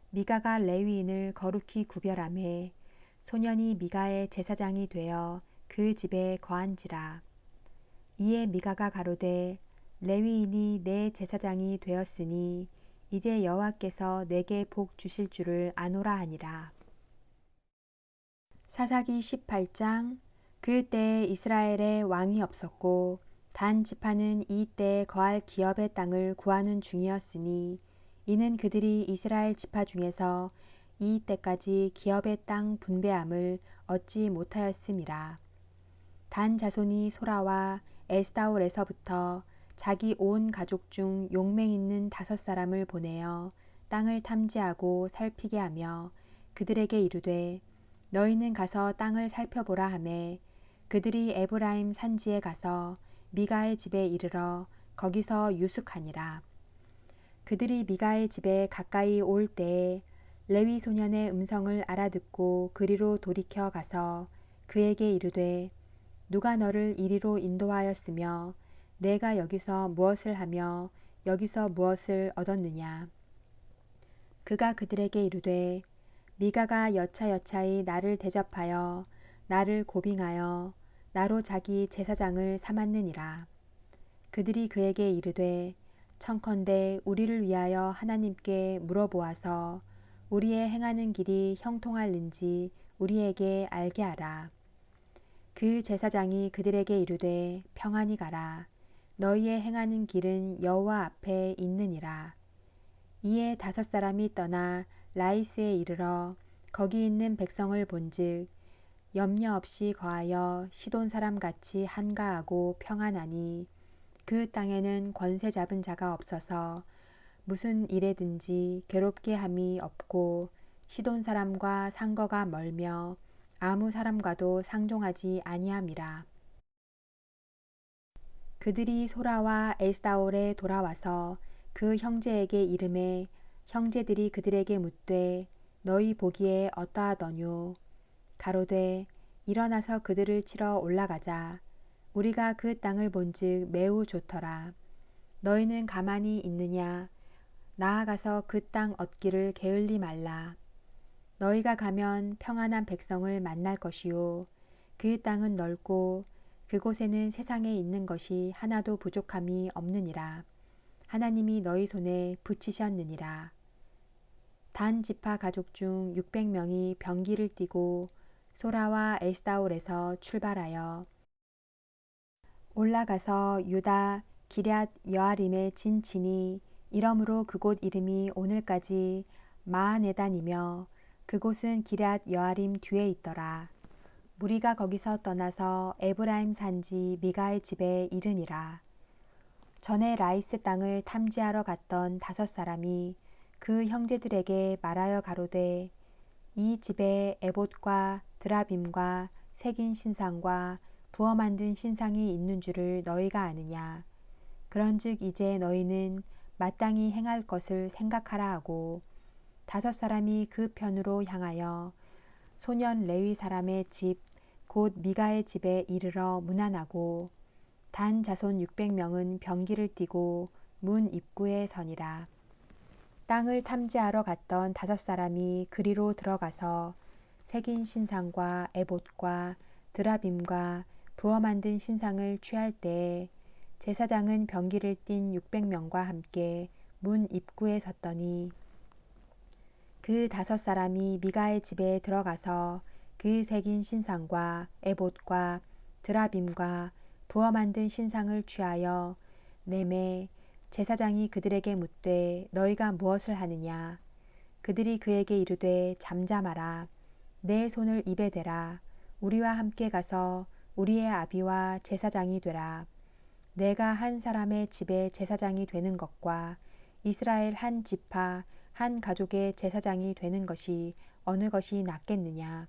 미가가 레위인을 거룩히 구별하매 소년이 미가의 제사장이 되어 그 집에 거한지라. 이에 미가가 가로되 레위인이 내 제사장이 되었으니 이제 여호와께서 내게 복 주실 줄을 아노라 하니라. 사사기 18장. 그때에 이스라엘에 왕이 없었고 단 지파는 이때 거할 기업의 땅을 구하는 중이었으니 이는 그들이 이스라엘 지파 중에서 이때까지 기업의 땅 분배함을 얻지 못하였음이라. 단 자손이 소라와 에스다올에서부터 자기 온 가족 중 용맹 있는 5사람을 보내어 땅을 탐지하고 살피게 하며 그들에게 이르되 너희는 가서 땅을 살펴보라 하매 그들이 에브라임 산지에 가서 미가의 집에 이르러 거기서 유숙하니라. 그들이 미가의 집에 가까이 올 때에 레위 소년의 음성을 알아듣고 그리로 돌이켜 가서 그에게 이르되 누가 너를 이리로 인도하였으며 내가 여기서 무엇을 하며 여기서 무엇을 얻었느냐. 그가 그들에게 이르되 미가가 여차여차히 나를 대접하여 나를 고빙하여 나로 자기 제사장을 삼았느니라. 그들이 그에게 이르되 청컨대 우리를 위하여 하나님께 물어보아서 우리의 행하는 길이 형통할는지 우리에게 알게 하라. 그 제사장이 그들에게 이르되 평안히 가라. 너희의 행하는 길은 여호와 앞에 있느니라. 이에 5사람이 떠나 라이스에 이르러 거기 있는 백성을 본즉 염려 없이 거하여 시돈 사람 같이 한가하고 평안하니 그 땅에는 권세 잡은 자가 없어서 무슨 일에든지 괴롭게 함이 없고 시돈 사람과 상거가 멀며 아무 사람과도 상종하지 아니함이라. 그들이 소라와 에스다올에 돌아와서 그 형제에게 이르매 형제들이 그들에게 묻되 너희 보기에 어떠하더뇨. 가로되 일어나서 그들을 치러 올라가자. 우리가 그 땅을 본즉 매우 좋더라. 너희는 가만히 있느냐. 나아가서 그 땅 얻기를 게을리 말라. 너희가 가면 평안한 백성을 만날 것이요. 그 땅은 넓고 그곳에는 세상에 있는 것이 하나도 부족함이 없느니라. 하나님이 너희 손에 붙이셨느니라. 단 지파 가족 중 600명이 병기를 띠고 소라와 에스다올에서 출발하여 올라가서 유다 기럇 여아림에 진치니 이러므로 그곳 이름이 오늘까지 마하네단이며 그곳은 기럇 여아림 뒤에 있더라. 무리가 거기서 떠나서 에브라임 산지 미가의 집에 이르니라. 전에 라이스 땅을 탐지하러 갔던 5사람이 그 형제들에게 말하여 가로되 이 집에 에봇과 드라빔과 새긴 신상과 부어 만든 신상이 있는 줄을 너희가 아느냐. 그런즉 이제 너희는 마땅히 행할 것을 생각하라 하고 5사람이 그 편으로 향하여 소년 레위 사람의 집 곧 미가의 집에 이르러 문안하고 단 자손 600명은 병기를 띠고 문 입구에 서니라. 땅을 탐지하러 갔던 5사람이 그리로 들어가서 새긴 신상과 에봇과 드라빔과 부어 만든 신상을 취할 때에 제사장은 병기를 띤 600명과 함께 문 입구에 섰더니 그 5사람이 미가의 집에 들어가서 그 새긴 신상과 에봇과 드라빔과 부어 만든 신상을 취하여 내매 제사장이 그들에게 묻되 너희가 무엇을 하느냐. 그들이 그에게 이르되 잠잠하라. 내 손을 입에 대라. 우리와 함께 가서 우리의 아비와 제사장이 되라. 내가 한 사람의 집에 제사장이 되는 것과 이스라엘 한 지파 한 가족의 제사장이 되는 것이 어느 것이 낫겠느냐.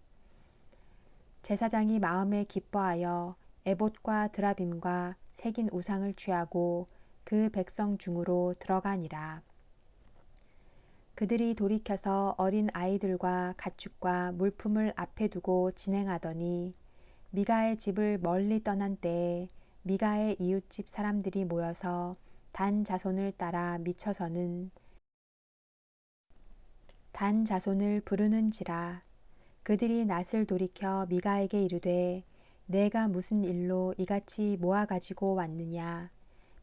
제사장이 마음에 기뻐하여 에봇과 드라빔과 새긴 우상을 취하고 그 백성 중으로 들어가니라. 그들이 돌이켜서 어린 아이들과 가축과 물품을 앞에 두고 진행하더니 미가의 집을 멀리 떠난 때에 미가의 이웃집 사람들이 모여서 단 자손을 따라 미쳐서는 단 자손을 부르는지라. 그들이 낯을 돌이켜 미가에게 이르되 내가 무슨 일로 이같이 모아 가지고 왔느냐.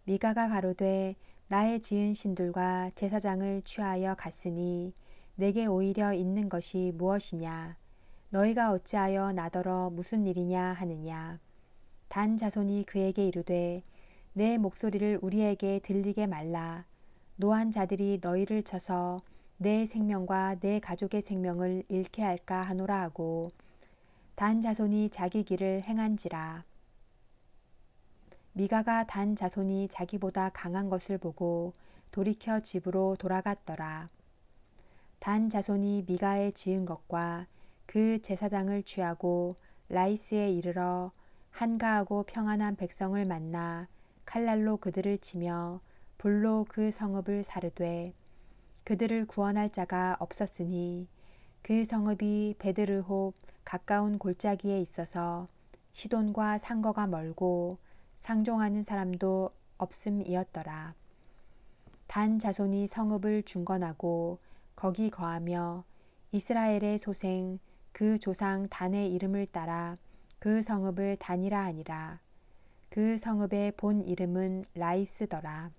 미가가 가로되 나의 지은 신들과 제사장을 취하여 갔으니 내게 오히려 있는 것이 무엇이냐. 너희가 어찌하여 나더러 무슨 일이냐 하느냐. 단 자손이 그에게 이르되 내 목소리를 우리에게 들리게 말라. 노한 자들이 너희를 쳐서 내 생명과 내 가족의 생명을 잃게 할까 하노라 하고 단 자손이 자기 길을 행한지라. 미가가 단 자손이 자기보다 강한 것을 보고 돌이켜 집으로 돌아갔더라. 단 자손이 미가의 지은 것과 그 제사장을 취하고 라이스에 이르러 한가하고 평안한 백성을 만나 칼날로 그들을 치며 불로 그 성읍을 사르되 그들을 구원할 자가 없었으니 그 성읍이 베드르홉 가까운 골짜기에 있어서 시돈과 상거가 멀고 상종하는 사람도 없음이었더라. 단 자손이 성읍을 중건하고 거기 거하며 이스라엘의 소생 그 조상 단의 이름을 따라 그 성읍을 단이라 하니라. 그 성읍의 본 이름은 라이스더라.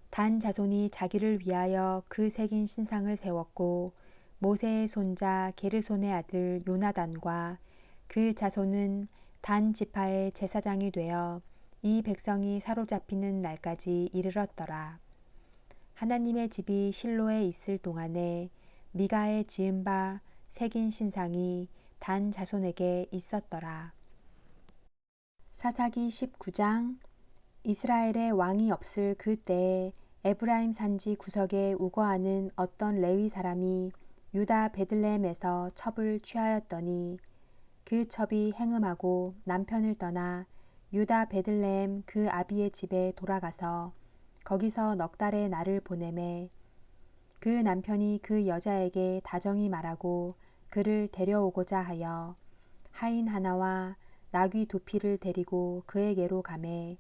단 자손이 자기를 위하여 그 새긴 신상을 세웠고 모세의 손자 게르손의 아들 요나단과 그 자손은 단 지파의 제사장이 되어 이 백성이 사로잡히는 날까지 이르렀더라. 하나님의 집이 실로에 있을 동안에 미가의 지은 바 새긴 신상이 단 자손에게 있었더라. 사사기 19장. 이스라엘의 왕이 없을 그 때에 에브라임 산지 구석에 우거하는 어떤 레위 사람이 유다 베들레헴에서 첩을 취하였더니 그 첩이 행음하고 남편을 떠나 유다 베들레헴 그 아비의 집에 돌아가서 거기서 넉 달의 날을 보내매 그 남편이 그 여자에게 다정히 말하고 그를 데려오고자 하여 하인 하나와 나귀 2匹를 데리고 그에게로 가매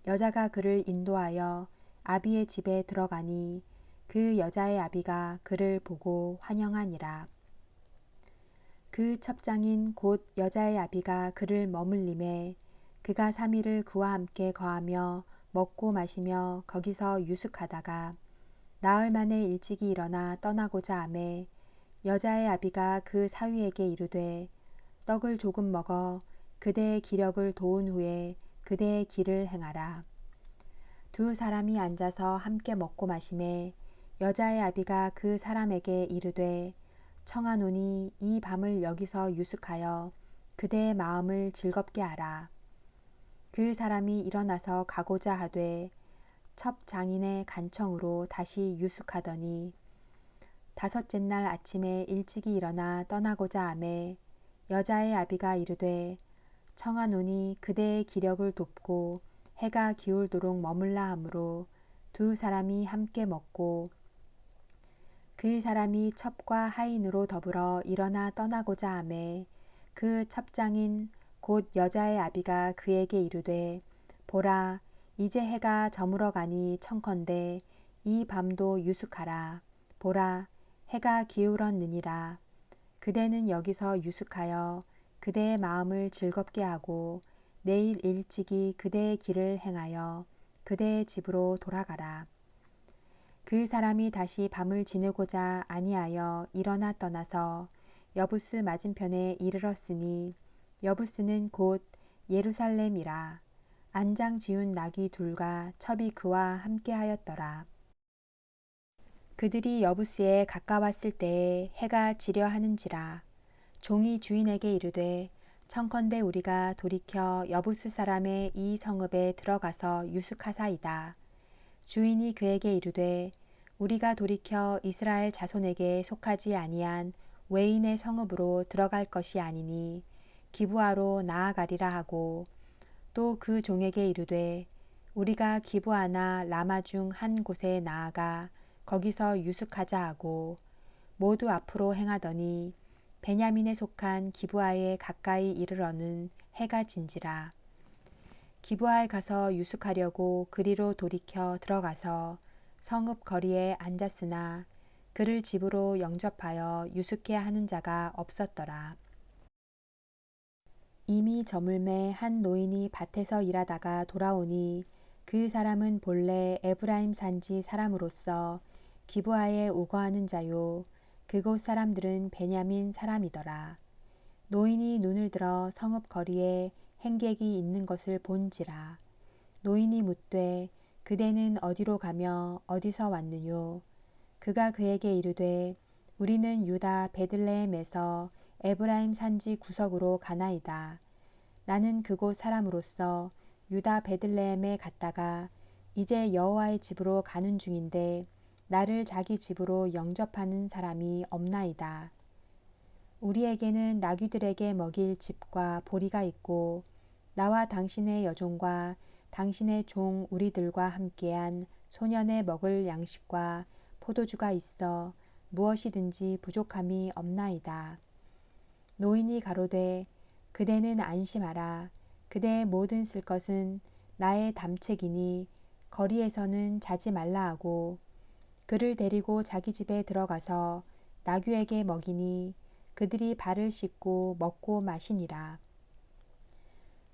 여자가 그를 인도하여 아비의 집에 들어가니 그 여자의 아비가 그를 보고 환영하니라. 그 첩장인 곧 여자의 아비가 그를 머물림에 그가 3일을 그와 함께 거하며 먹고 마시며 거기서 유숙하다가 나흘 만에 일찍이 일어나 떠나고자 하매 여자의 아비가 그 사위에게 이르되 떡을 조금 먹어 그대의 기력을 도운 후에 그대의 길을 행하라. 2사람이 앉아서 함께 먹고 마시매 여자의 아비가 그 사람에게 이르되 청하노니 이 밤을 여기서 유숙하여 그대의 마음을 즐겁게 하라. 그 사람이 일어나서 가고자 하되 첩 장인의 간청으로 다시 유숙하더니 5째 날 아침에 일찍이 일어나 떠나고자 하매 여자의 아비가 이르되 청하노니 그대의 기력을 돕고 해가 기울도록 머물라 하므로 2사람이 함께 먹고 그 사람이 첩과 하인으로 더불어 일어나 떠나고자 하매 그 첩장인 곧 여자의 아비가 그에게 이르되 보라 이제 해가 저물어 가니 청컨대 이 밤도 유숙하라. 보라, 해가 기울었느니라. 그대는 여기서 유숙하여 그대의 마음을 즐겁게 하고 내일 일찍이 그대의 길을 행하여 그대의 집으로 돌아가라. 그 사람이 다시 밤을 지내고자 아니하여 일어나 떠나서 여부스 맞은편에 이르렀으니 여부스는 곧 예루살렘이라. 안장 지운 나귀 둘과 첩이 그와 함께하였더라. 그들이 여부스에 가까웠을 때에 해가 지려 하는지라. 종이 주인에게 이르되 청컨대 우리가 돌이켜 여부스 사람의 이 성읍에 들어가서 유숙하사이다. 주인이 그에게 이르되 우리가 돌이켜 이스라엘 자손에게 속하지 아니한 외인의 성읍으로 들어갈 것이 아니니 기브아로 나아가리라 하고 또 그 종에게 이르되 우리가 기브아나 라마 중 한 곳에 나아가 거기서 유숙하자 하고 모두 앞으로 행하더니 베냐민에 속한 기브아에 가까이 이르러는 해가 진지라. 기브아에 가서 유숙하려고 그리로 돌이켜 들어가서 성읍 거리에 앉았으나 그를 집으로 영접하여 유숙해 하는 자가 없었더라. 이미 저물매 한 노인이 밭에서 일하다가 돌아오니 그 사람은 본래 에브라임 산지 사람으로서 기브아에 우거하는 자요 그곳 사람들은 베냐민 사람이더라. 노인이 눈을 들어 성읍 거리에 행객이 있는 것을 본지라. 노인이 묻되 그대는 어디로 가며 어디서 왔느뇨? 그가 그에게 이르되 우리는 유다 베들레헴에서 에브라임 산지 구석으로 가나이다. 나는 그곳 사람으로서 유다 베들레헴에 갔다가 이제 여호와의 집으로 가는 중인데 나를 자기 집으로 영접하는 사람이 없나이다. 우리에게는 나귀들에게 먹일 집과 보리가 있고 나와 당신의 여종과 당신의 종 우리들과 함께한 소년의 먹을 양식과 포도주가 있어 무엇이든지 부족함이 없나이다. 노인이 가로되 그대는 안심하라. 그대의 모든 쓸 것은 나의 담책이니 거리에서는 자지 말라 하고 그를 데리고 자기 집에 들어가서 나귀에게 먹이니 그들이 발을 씻고 먹고 마시니라.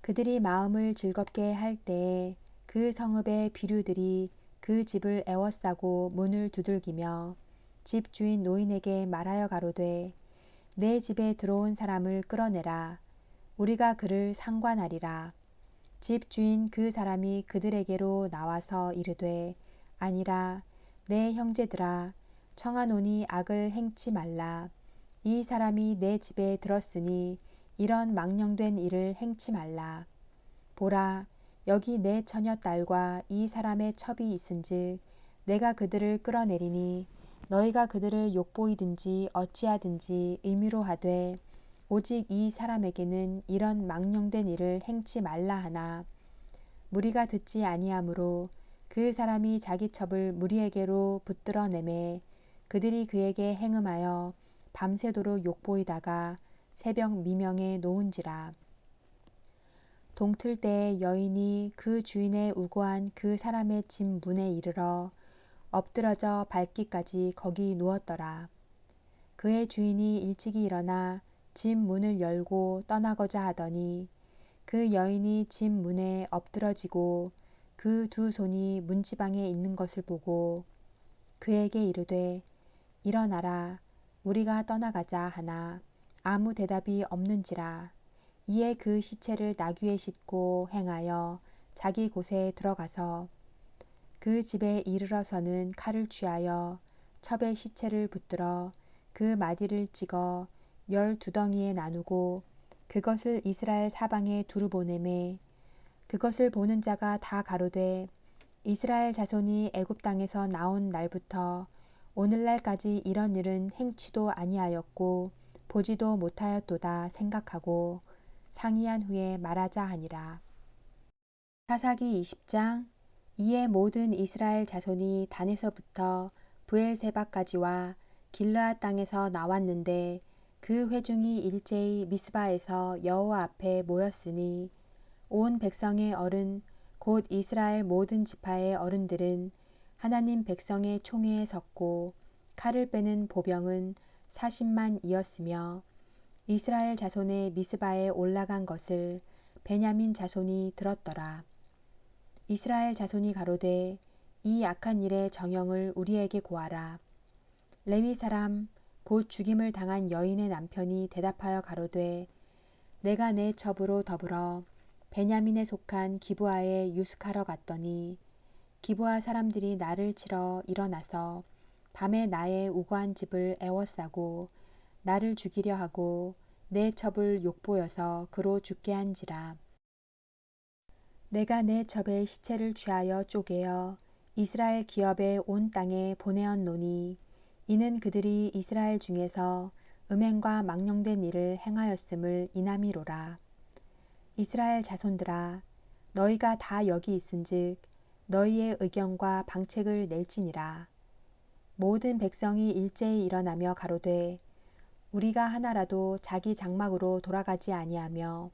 그들이 마음을 즐겁게 할 때에 그 성읍의 비류들이 그 집을 에워싸고 문을 두들기며 집 주인 노인에게 말하여 가로되 내 집에 들어온 사람을 끌어내라. 우리가 그를 상관하리라. 집 주인 그 사람이 그들에게로 나와서 이르되 아니라 내 형제들아 청하노니 악을 행치 말라. 이 사람이 내 집에 들었으니 이런 망령된 일을 행치 말라. 보라, 여기 내 처녀 딸과 이 사람의 첩이 있은즉 내가 그들을 끌어내리니 너희가 그들을 욕보이든지 어찌하든지 의미로 하되 오직 이 사람에게는 이런 망령된 일을 행치 말라 하나 무리가 듣지 아니하므로 그 사람이 자기 첩을 무리에게로 붙들어 내매 그들이 그에게 행음하여 밤새도록 욕보이다가 새벽 미명에 놓은지라. 동틀 때에 여인이 그 주인의 우고한 그 사람의 집 문에 이르러 엎드러져 밟기까지 거기 누웠더라. 그의 주인이 일찍이 일어나 집 문을 열고 떠나고자 하더니 그 여인이 집 문에 엎드러지고 그 두 손이 문지방에 있는 것을 보고 그에게 이르되 일어나라 우리가 떠나가자 하나 아무 대답이 없는지라. 이에 그 시체를 나귀에 싣고 행하여 자기 곳에 들어가서 그 집에 이르러서는 칼을 취하여 첩의 시체를 붙들어 그 마디를 찍어 12덩이에 나누고 그것을 이스라엘 사방에 두루 보내매 그것을 보는 자가 다 가로되 이스라엘 자손이 애굽 땅에서 나온 날부터 오늘날까지 이런 일은 행치도 아니하였고 보지도 못하였도다 생각하고 상의한 후에 말하자 하니라. 사사기 20장. 이에 모든 이스라엘 자손이 단에서부터 브엘세바까지와 길르앗 땅에서 나왔는데 그 회중이 일제히 미스바에서 여호와 앞에 모였으니 온 백성의 어른 곧 이스라엘 모든 지파의 어른들은 하나님 백성의 총회에 섰고 칼을 빼는 보병은 40만이었으며 이스라엘 자손의 미스바에 올라간 것을 베냐민 자손이 들었더라. 이스라엘 자손이 가로되 이 악한 일의 정형을 우리에게 고하라. 레위 사람 곧 죽임을 당한 여인의 남편이 대답하여 가로되 내가 내 첩으로 더불어 베냐민에 속한 기브아에 유숙하러 갔더니 기브아 사람들이 나를 치러 일어나서 밤에 나의 우거한 집을 애워싸고 나를 죽이려 하고 내 첩을 욕보여서 그로 죽게 한지라. 내가 내 첩의 시체를 취하여 쪼개어 이스라엘 기업의 온 땅에 보내었노니 이는 그들이 이스라엘 중에서 음행과 망령된 일을 행하였음을 인함이로라. 이스라엘 자손들아 너희가 다 여기 있은즉 너희의 의견과 방책을 낼지니라. 모든 백성이 일제히 일어나며 가로되 우리가 하나라도 자기 장막으로 돌아가지 아니하며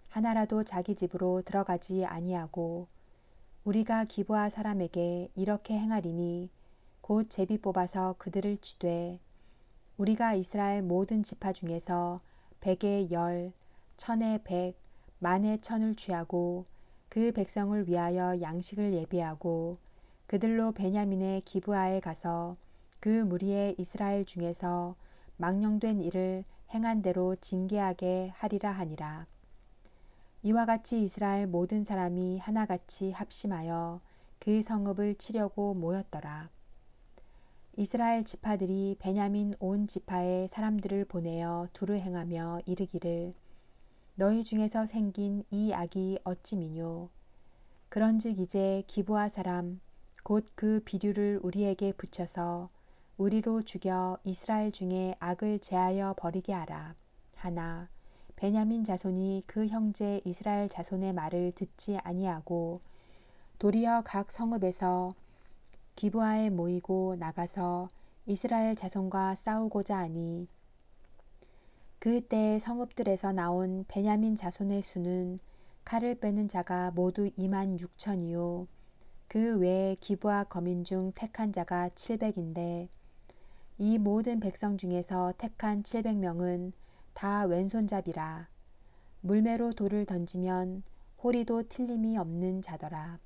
하나라도 자기 집으로 들어가지 아니하고 우리가 기브아 사람에게 이렇게 행하리니 곧 제비 뽑아서 그들을 치되 우리가 이스라엘 모든 지파 중에서 100에 10, 1000에 100, 만에 1000을 취하고 그 백성을 위하여 양식을 예비하고 그들로 베냐민의 기브아에 가서 그 무리의 이스라엘 중에서 망령된 일을 행한 대로 징계하게 하리라 하니라. 이와 같이 이스라엘 모든 사람이 하나같이 합심하여 그 성읍을 치려고 모였더라. 이스라엘 지파들이 베냐민 온 지파의 사람들을 보내어 두루 행하며 이르기를 너희 중에서 생긴 이 악이 어찌 미뇨. 그런즉 이제 기브아 사람 곧 그 비류를 우리에게 붙여서 우리로 죽여 이스라엘 중에 악을 제하여 버리게 하라. 하나 베냐민 자손이 그 형제 이스라엘 자손의 말을 듣지 아니하고 도리어 각 성읍에서 기브아에 모이고 나가서 이스라엘 자손과 싸우고자 하니 그때 성읍들에서 나온 베냐민 자손의 수는 칼을 빼는 자가 모두 26,000이요 그 외에 기브아 거민 중 택한 자가 700인데 이 모든 백성 중에서 택한 700명은 다 왼손잡이라. 물매로 돌을 던지면 호리도 틀림이 없는 자더라.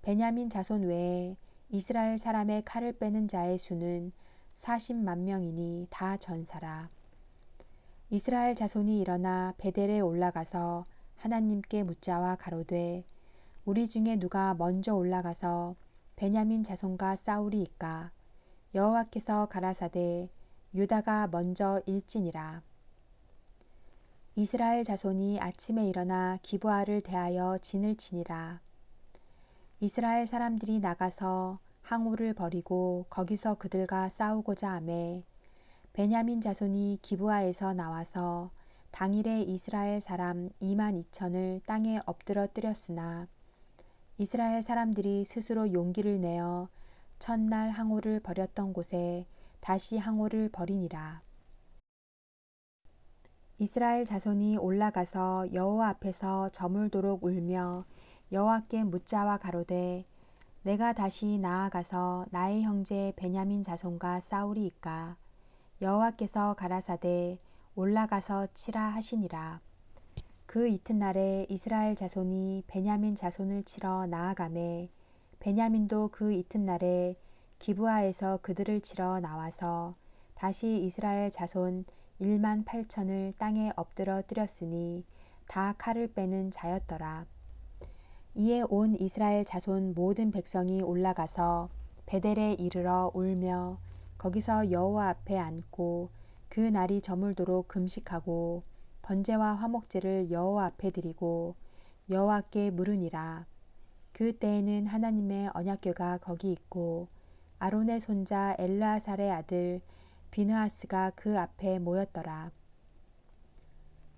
베냐민 자손 외에 이스라엘 사람의 칼을 빼는 자의 수는 40만 명이니 다 전사라. 이스라엘 자손이 일어나 베델에 올라가서 하나님께 묻자와 가로되 우리 중에 누가 먼저 올라가서 베냐민 자손과 싸우리이까. 여호와께서 가라사대 유다가 먼저 일지니라. 이스라엘 자손이 아침에 일어나 기브아를 대하여 진을 치니라. 이스라엘 사람들이 나가서 항우를 버리고 거기서 그들과 싸우고자 하매 베냐민 자손이 기브아에서 나와서 당일에 이스라엘 사람 22,000을 땅에 엎드러 뜨렸으나 이스라엘 사람들이 스스로 용기를 내어 첫날 항우를 버렸던 곳에 다시 항우를 버리니라. 이스라엘 자손이 올라가서 여호와 앞에서 저물도록 울며 여호와께 묻자와 가로되 내가 다시 나아가서 나의 형제 베냐민 자손과 싸우리이까. 여호와께서 가라사대 올라가서 치라 하시니라. 그 이튿날에 이스라엘 자손이 베냐민 자손을 치러 나아가매 베냐민도 그 이튿날에 기브아에서 그들을 치러 나와서 다시 이스라엘 자손 18,000을 땅에 엎드러 뜨렸으니 다 칼을 빼는 자였더라. 이에 온 이스라엘 자손 모든 백성이 올라가서 베델에 이르러 울며 거기서 여호와 앞에 앉고 그 날이 저물도록 금식하고 번제와 화목제를 여호와 앞에 드리고 여호와께 물으니라. 그 때에는 하나님의 언약궤가 거기 있고 아론의 손자 엘르아살의 아들 비느하스가 그 앞에 모였더라.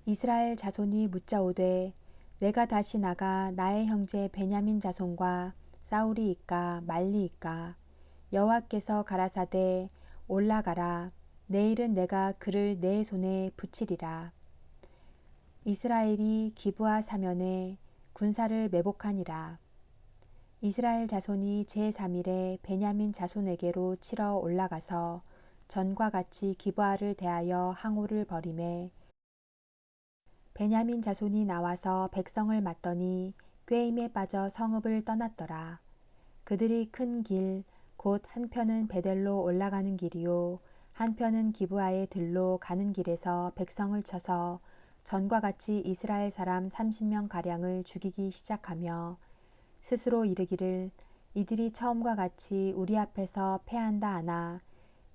이스라엘 자손이 묻자오되 내가 다시 나가 나의 형제 베냐민 자손과 싸우리이까 말리이까. 여호와께서 가라사대 올라가라. 내일은 내가 그를 내 손에 붙이리라. 이스라엘이 기브아 사면에 군사를 매복하니라. 이스라엘 자손이 제3일에 베냐민 자손에게로 치러 올라가서 전과 같이 기브아를 대하여 항오를 벌이매 베냐민 자손이 나와서 백성을 맞더니 꾀임에 빠져 성읍을 떠났더라. 그들이 큰 길 곧 한편은 베델로 올라가는 길이요 한편은 기브아의 들로 가는 길에서 백성을 쳐서 전과 같이 이스라엘 사람 30명 가량을 죽이기 시작하며 스스로 이르기를 이들이 처음과 같이 우리 앞에서 패한다 하나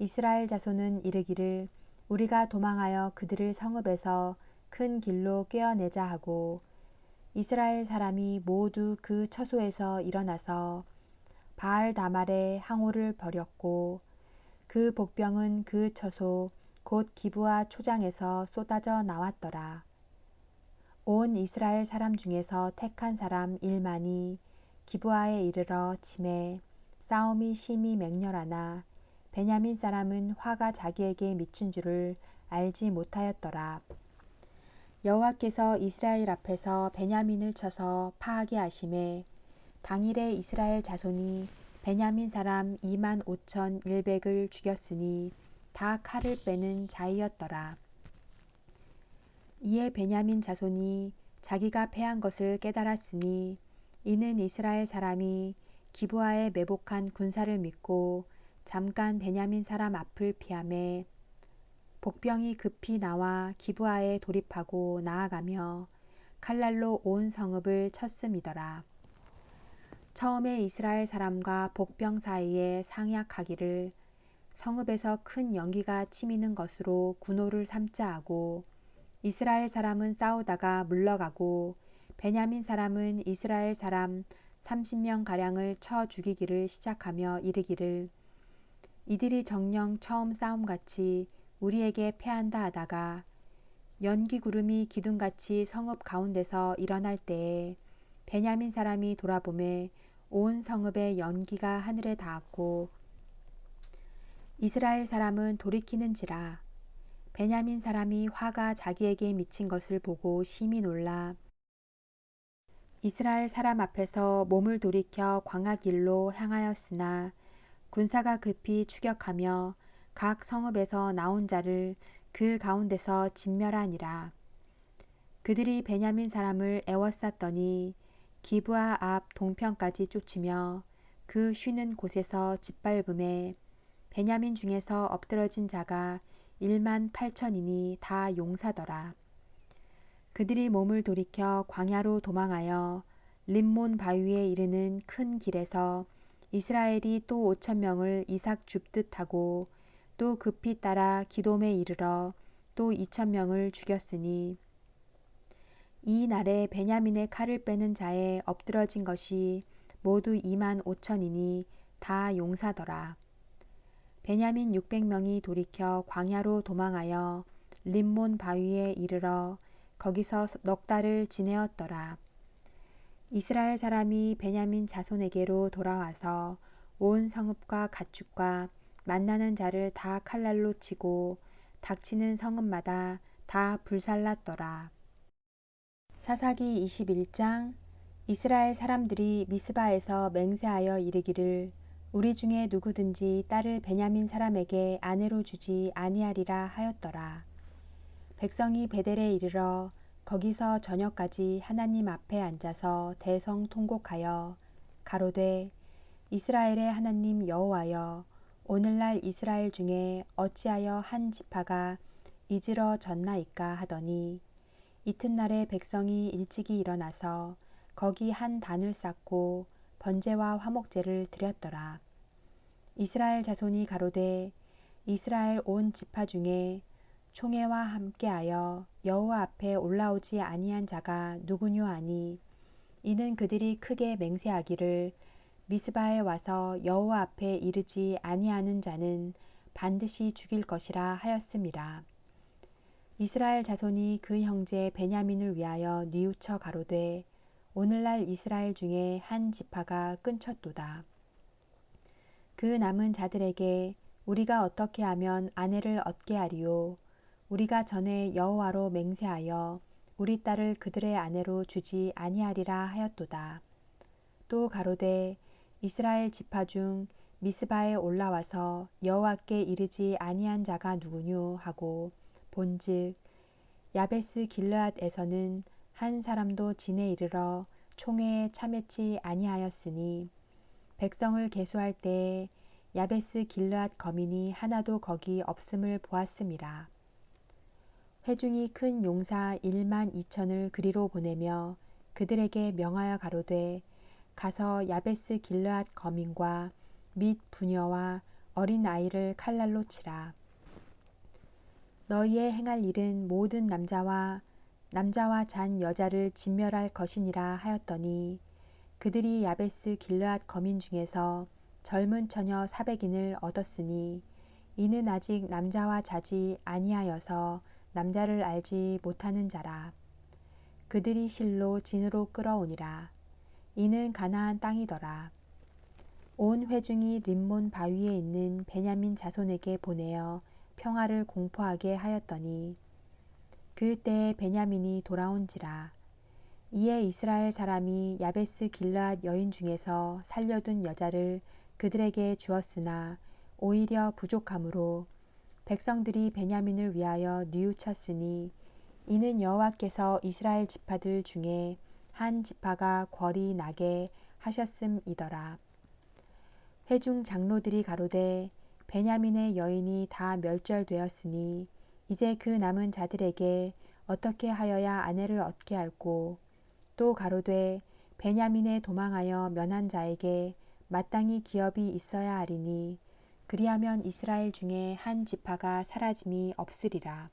이스라엘 자손은 이르기를 우리가 도망하여 그들을 성읍에서 큰 길로 꿰어내자 하고 이스라엘 사람이 모두 그 처소에서 일어나서 바알 다말에 항오를 벌였고 그 복병은 그 처소 곧 기브아 초장에서 쏟아져 나왔더라. 온 이스라엘 사람 중에서 택한 사람 1만이 기브아에 이르러 치매 싸움이 심히 맹렬하나 베냐민 사람은 화가 자기에게 미친 줄을 알지 못하였더라. 여호와께서 이스라엘 앞에서 베냐민을 쳐서 파하게 하심에 당일에 이스라엘 자손이 베냐민 사람 25,100을 죽였으니 다 칼을 빼는 자이었더라. 이에 베냐민 자손이 자기가 패한 것을 깨달았으니 이는 이스라엘 사람이 기브아에 매복한 군사를 믿고 잠깐 베냐민 사람 앞을 피하매 복병이 급히 나와 기브아에 돌입하고 나아가며 칼날로 온 성읍을 쳤음이더라. 처음에 이스라엘 사람과 복병 사이에 상약하기를 성읍에서 큰 연기가 치미는 것으로 군호를 삼자 하고 이스라엘 사람은 싸우다가 물러가고 베냐민 사람은 이스라엘 사람 30명 가량을 쳐 죽이기를 시작하며 이르기를 이들이 정녕 처음 싸움같이 우리에게 패한다 하다가 연기 구름이 기둥같이 성읍 가운데서 일어날 때에 베냐민 사람이 돌아보매 온 성읍의 연기가 하늘에 닿았고 이스라엘 사람은 돌이키는지라 베냐민 사람이 화가 자기에게 미친 것을 보고 심히 놀라 이스라엘 사람 앞에서 몸을 돌이켜 광야 길로 향하였으나 군사가 급히 추격하며 각 성읍에서 나온 자를 그 가운데서 진멸하니라. 그들이 베냐민 사람을 애워쌌더니 기브아 앞 동편까지 쫓으며 그 쉬는 곳에서 짓밟음에 베냐민 중에서 엎드러진 자가 18,000이니 다 용사더라. 그들이 몸을 돌이켜 광야로 도망하여 림몬 바위에 이르는 큰 길에서 이스라엘이 또 5,000명을 이삭 줍듯 하고 또 급히 따라 기돔에 이르러 또 2,000명을 죽였으니 이 날에 베냐민의 칼을 빼는 자에 엎드러진 것이 모두 25,000이니 다 용사더라. 베냐민 600명이 돌이켜 광야로 도망하여 림몬 바위에 이르러 거기서 넉 달을 지내었더라. 이스라엘 사람이 베냐민 자손에게로 돌아와서 온 성읍과 가축과 만나는 자를 다 칼날로 치고 닥치는 성읍마다 다 불살랐더라. 사사기 21장 이스라엘 사람들이 미스바에서 맹세하여 이르기를 우리 중에 누구든지 딸을 베냐민 사람에게 아내로 주지 아니하리라 하였더라. 백성이 베델에 이르러 거기서 저녁까지 하나님 앞에 앉아서 대성통곡하여 가로되 이스라엘의 하나님 여호와여 오늘날 이스라엘 중에 어찌하여 한 지파가 이즈러졌나이까 하더니 이튿날에 백성이 일찍이 일어나서 거기 한 단을 쌓고 번제와 화목제를 드렸더라. 이스라엘 자손이 가로되 이스라엘 온 지파 중에 총회와 함께하여 여호와 앞에 올라오지 아니한 자가 누구뇨 하니 이는 그들이 크게 맹세하기를 미스바에 와서 여호와 앞에 이르지 아니하는 자는 반드시 죽일 것이라 하였음이라. 이스라엘 자손이 그 형제 베냐민을 위하여 뉘우쳐 가로되 오늘날 이스라엘 중에 한 지파가 끊쳤도다. 그 남은 자들에게 우리가 어떻게 하면 아내를 얻게 하리요. 우리가 전에 여호와로 맹세하여 우리 딸을 그들의 아내로 주지 아니하리라 하였도다. 또 가로되 이스라엘 지파 중 미스바에 올라와서 여호와께 이르지 아니한 자가 누구뇨 하고 본즉 야베스 길르앗에서는 한 사람도 진에 이르러 총회에 참여치 아니하였으니 백성을 계수할 때에 야베스 길르앗 거민이 하나도 거기 없음을 보았음이라. 회중이 큰 용사 1만 2천을 그리로 보내며 그들에게 명하여 가로되 가서 야베스 길르앗 거민과 및 부녀와 어린 아이를 칼날로 치라. 너희의 행할 일은 모든 남자와 잔 여자를 진멸할 것이니라 하였더니 그들이 야베스 길르앗 거민 중에서 젊은 처녀 400인을 얻었으니 이는 아직 남자와 자지 아니하여서 남자를 알지 못하는 자라. 그들이 실로 진으로 끌어오니라. 이는 가나안 땅이더라. 온 회중이 림몬 바위에 있는 베냐민 자손에게 보내어 평화를 공포하게 하였더니 그때에 베냐민이 돌아온지라. 이에 이스라엘 사람이 야베스 길르앗 여인 중에서 살려둔 여자를 그들에게 주었으나 오히려 부족함으로 백성들이 베냐민을 위하여 뉘우쳤으니 이는 여호와께서 이스라엘 지파들 중에 한 지파가 궐이 나게 하셨음이더라. 회중 장로들이 가로되 베냐민의 여인이 다 멸절되었으니 이제 그 남은 자들에게 어떻게 하여야 아내를 얻게 할꼬. 또 가로되 베냐민에 도망하여 면한 자에게 마땅히 기업이 있어야 하리니 그리하면 이스라엘 중에 한 지파가 사라짐이 없으리라.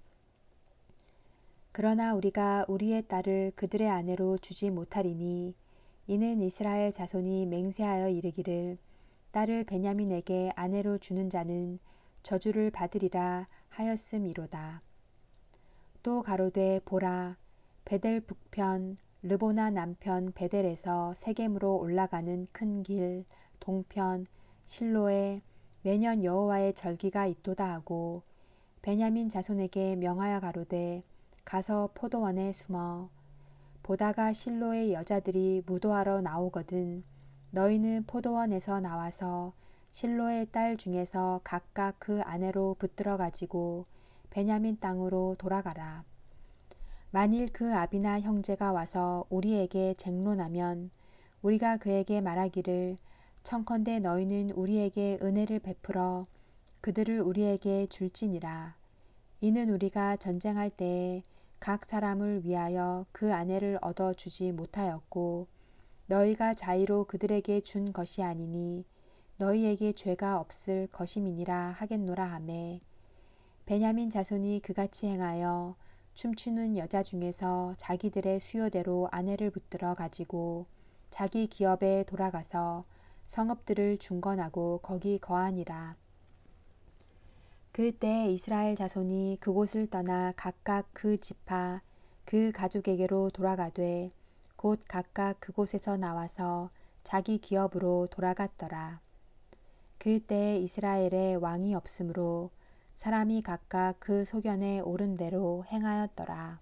그러나 우리가 우리의 딸을 그들의 아내로 주지 못하리니 이는 이스라엘 자손이 맹세하여 이르기를 딸을 베냐민에게 아내로 주는 자는 저주를 받으리라 하였음이로다. 또 가로되 보라 베델 북편 르보나 남편 베델에서 세겜으로 올라가는 큰 길 동편 실로에 매년 여호와의 절기가 있도다 하고 베냐민 자손에게 명하여 가로되 가서 포도원에 숨어 보다가 실로의 여자들이 무도하러 나오거든 너희는 포도원에서 나와서 실로의 딸 중에서 각각 그 아내로 붙들어 가지고 베냐민 땅으로 돌아가라. 만일 그 아비나 형제가 와서 우리에게 쟁론하면 우리가 그에게 말하기를 청컨대 너희는 우리에게 은혜를 베풀어 그들을 우리에게 줄지니라. 이는 우리가 전쟁할 때에 각 사람을 위하여 그 아내를 얻어 주지 못하였고 너희가 자의로 그들에게 준 것이 아니니 너희에게 죄가 없을 것임이니라 하겠노라 하매 베냐민 자손이 그같이 행하여 춤추는 여자 중에서 자기들의 수요대로 아내를 붙들어 가지고 자기 기업에 돌아가서 성읍들을 중건하고 거기 거하니라. 그때에 이스라엘 자손이 그곳을 떠나 각각 그 지파 그 가족에게로 돌아가되 곧 각각 그곳에서 나와서 자기 기업으로 돌아갔더라. 그때에 이스라엘에 왕이 없으므로 사람이 각각 그 소견에 오른 대로 행하였더라.